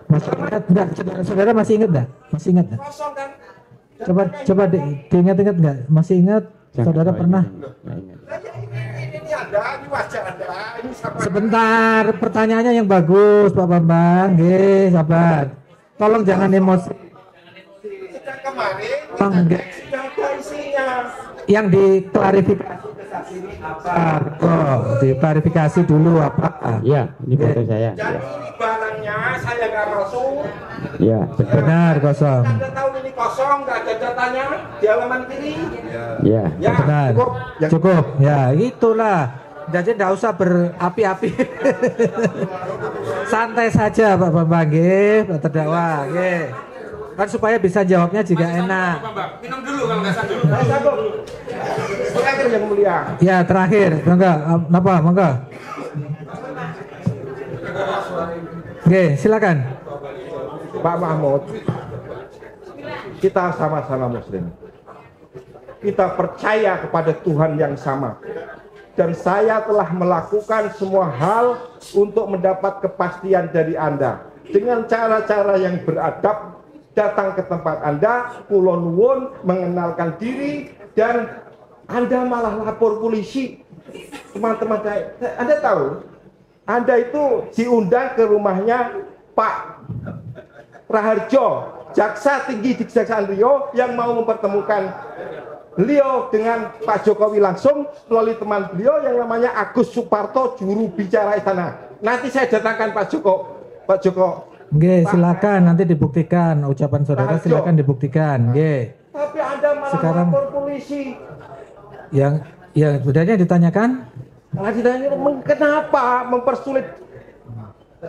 Masih ingat nggak? Saudara masih ingat nggak? Masih ingat nggak? kosong kan? Coba diingat-ingat nggak? Masih ingat? Saudara pernah? Ini ada, ini wajah ada, ini sama. Sebentar, pertanyaannya yang bagus, Pak Bambang. Nggih, sabar. Tolong jangan emosi. Sedang kemarin, Nggih. sudah ada isinya. Yang diklarifikasi diklarifikasi dulu apa? Iya, ini foto saya. Jadi ini barangnya saya nggak masuk. Iya, Benar, kosong. Anda tahu ini kosong, nggak ada datanya di halaman kiri. Iya. Ya, Benar. cukup. Cukup. Ya, itulah. Jadi tidak usah berapi-api. Santai saja Pak Bambang, nggih, Pak terdakwa, nggih. Kan supaya bisa jawabnya juga enak. Minum dulu kalau nggak sanggup. Saya sanggup. Terakhir yang mulia. Ya, terakhir. Monggo, napa? Monggo. Oke, silakan. Pak Mahmud, kita sama-sama muslim. Kita percaya kepada Tuhan yang sama. Dan saya telah melakukan semua hal untuk mendapat kepastian dari Anda. Dengan cara-cara yang beradab, datang ke tempat Anda, kula nuwun, mengenalkan diri, dan Anda malah lapor polisi. Teman-teman saya, Anda tahu, Anda itu diundang ke rumahnya Pak Raharjo, jaksa tinggi di Kejaksaan Riau yang mau mempertemukan beliau dengan Pak Jokowi langsung melalui teman beliau yang namanya Agus Suparto, juru bicara istana. Nanti saya datangkan Pak Joko. Oke, silakan nanti dibuktikan ucapan saudara, silakan dibuktikan. Oke. Tapi Anda malah Sekarang lapor polisi. yang sebenarnya ditanyakan? Nah, ditanya kenapa mempersulit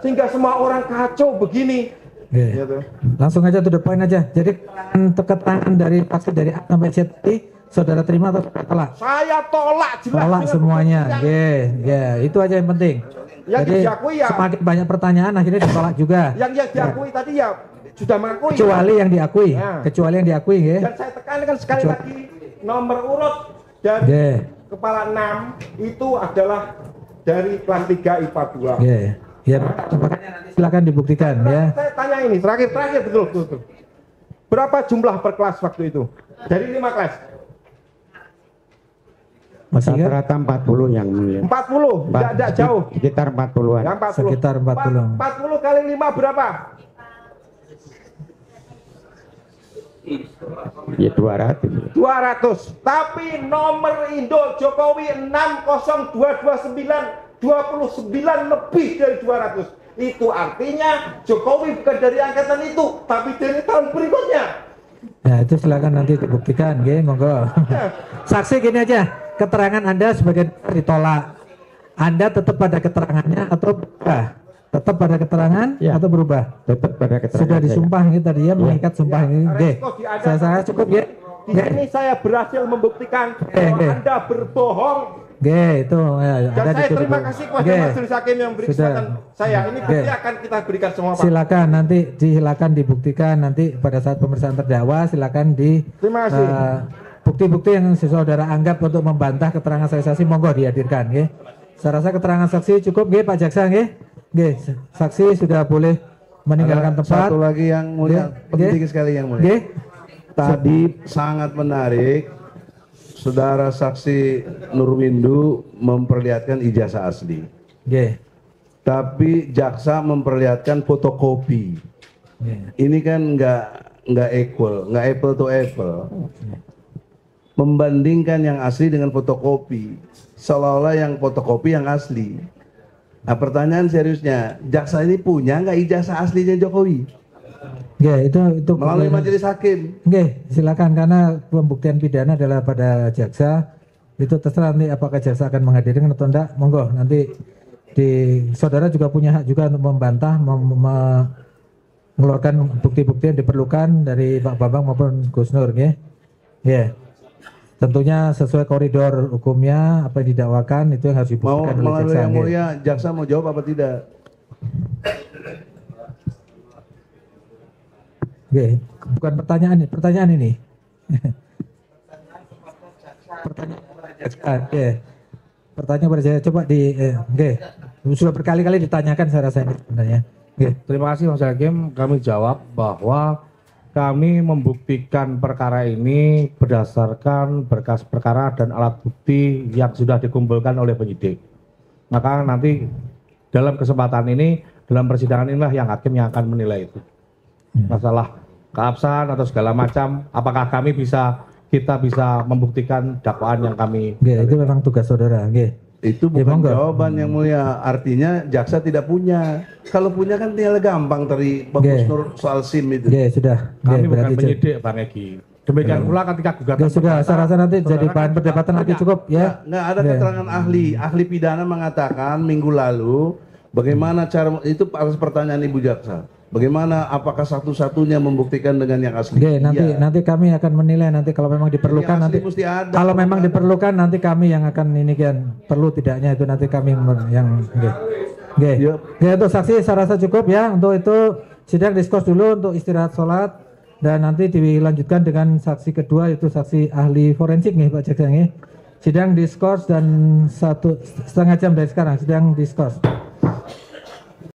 sehingga semua orang kacau begini. Oke. Gitu. Langsung aja to the point aja. Jadi keterangan dari saksi dari A sampai Z tadi saudara terima atau saudara tolak? Saya tolak jelas. Tolak dengan semuanya. bukti Oke, ya, itu aja yang penting. Yang Jadi diakui ya. semakin banyak pertanyaan akhirnya ditolak juga. Yang diakui tadi ya sudah mengakui. Kecuali yang diakui, Nah. kecuali yang diakui, ya. Dan saya tekankan sekali lagi, nomor urut dari Oke. kepala 6 itu adalah dari kelas 3 IPA 2. Oke. Ya, makanya nanti silakan dibuktikan ya. Saya tanya ini, terakhir betul. Berapa jumlah per kelas waktu itu? Dari 5 kelas. Masih ingat? Rata-rata 40 yang mulia. 40, tidak jauh. Sekitar 40-an. Ya, 40. Sekitar 40. 40 kali 5 berapa? Ya 200. 200. Tapi nomor Indo Jokowi 60229 29 lebih dari 200. Itu artinya Jokowi bukan dari angkatan itu, tapi dari tahun berikutnya. Ya, itu silakan nanti dibuktikan, nggih, monggo. Saksi gini aja, keterangan Anda sebagai ditolak. Anda tetap pada keterangannya atau berubah? Tetap pada keterangan atau berubah? Tetap pada keterangan. Sudah disumpah ini tadi ya, mengikat sumpah ini. Nggih. Saya cukup ya. Di sini saya berhasil membuktikan bahwa Anda berbohong. Itu ya, Dan saya terima kasih kepada majelis hakim yang beri kesempatan saya. Ini bukti akan kita berikan semua, Pak. Silakan nanti dibuktikan nanti pada saat pemeriksaan terdakwa, silakan Terima kasih. Bukti-bukti yang saudara anggap untuk membantah keterangan saksi monggo dihadirkan, nggih. Saya rasa keterangan saksi cukup, nggih, Pak Jaksa, nggih. Nggih, saksi sudah boleh meninggalkan tempat. Satu lagi yang mulia, penting sekali yang mulia. Nggih. Tadi sangat menarik, saudara saksi Nurwindu memperlihatkan ijazah asli. Nggih. Tapi jaksa memperlihatkan fotokopi. Ini kan nggak equal, nggak apple to apple. Membandingkan yang asli dengan fotokopi, seolah-olah yang fotokopi yang asli. Nah, pertanyaan seriusnya, jaksa ini punya nggak ijazah aslinya Jokowi? Itu Melalui majelis hakim. Silakan, karena pembuktian pidana adalah pada jaksa. Itu terserah nanti apakah jaksa akan menghadirkan atau enggak. Monggo nanti saudara juga punya hak juga untuk membantah, mengeluarkan bukti-bukti yang diperlukan dari Pak Bambang maupun Gus Nur, nggih. Tentunya sesuai koridor hukumnya apa yang didakwakan itu yang harus dibuktikan oleh Melalui jaksa. yang mulia, jaksa mau jawab apa tidak? Oke, bukan pertanyaan ini. Pertanyaan oke. Pertanyaan pada saya coba oke. Sudah berkali-kali ditanyakan saya rasa ini sebenarnya. Oke. Terima kasih Mas Hakim, kami jawab bahwa kami membuktikan perkara ini berdasarkan berkas perkara dan alat bukti yang sudah dikumpulkan oleh penyidik. Maka nanti dalam kesempatan ini, dalam persidangan inilah yang hakim yang akan menilai itu. Masalah keabsahan atau segala macam, apakah kita bisa membuktikan dakwaan yang kami. Oke, itu memang tugas saudara. Oke. Itu bukan jawaban yang mulia, artinya jaksa tidak punya. Kalau punya kan tinggal gampang dari Pak Nur soal SIM itu. Oke, sudah. Kami bukan penyidik, Bang Egi. Demikian pula ketika gugatan. Sudah, saya rasa nanti jadi bahan perdebatan nanti cukup ya. Nggak ada keterangan ahli pidana mengatakan minggu lalu bagaimana cara itu atas pertanyaan Ibu Jaksa. Bagaimana apakah satu-satunya membuktikan dengan yang asli? Oke, nanti kami akan menilai nanti kalau memang diperlukan nanti. Kalau memang diperlukan nanti kami yang akan ini kan perlu tidaknya itu nanti kami yang oke. Ya, untuk saksi saya rasa cukup ya. Untuk itu sidang diskurs dulu untuk istirahat sholat dan nanti dilanjutkan dengan saksi kedua yaitu saksi ahli forensik nih Pak Jaksa nih. Sidang diskurs dan 1,5 jam dari sekarang sidang diskurs.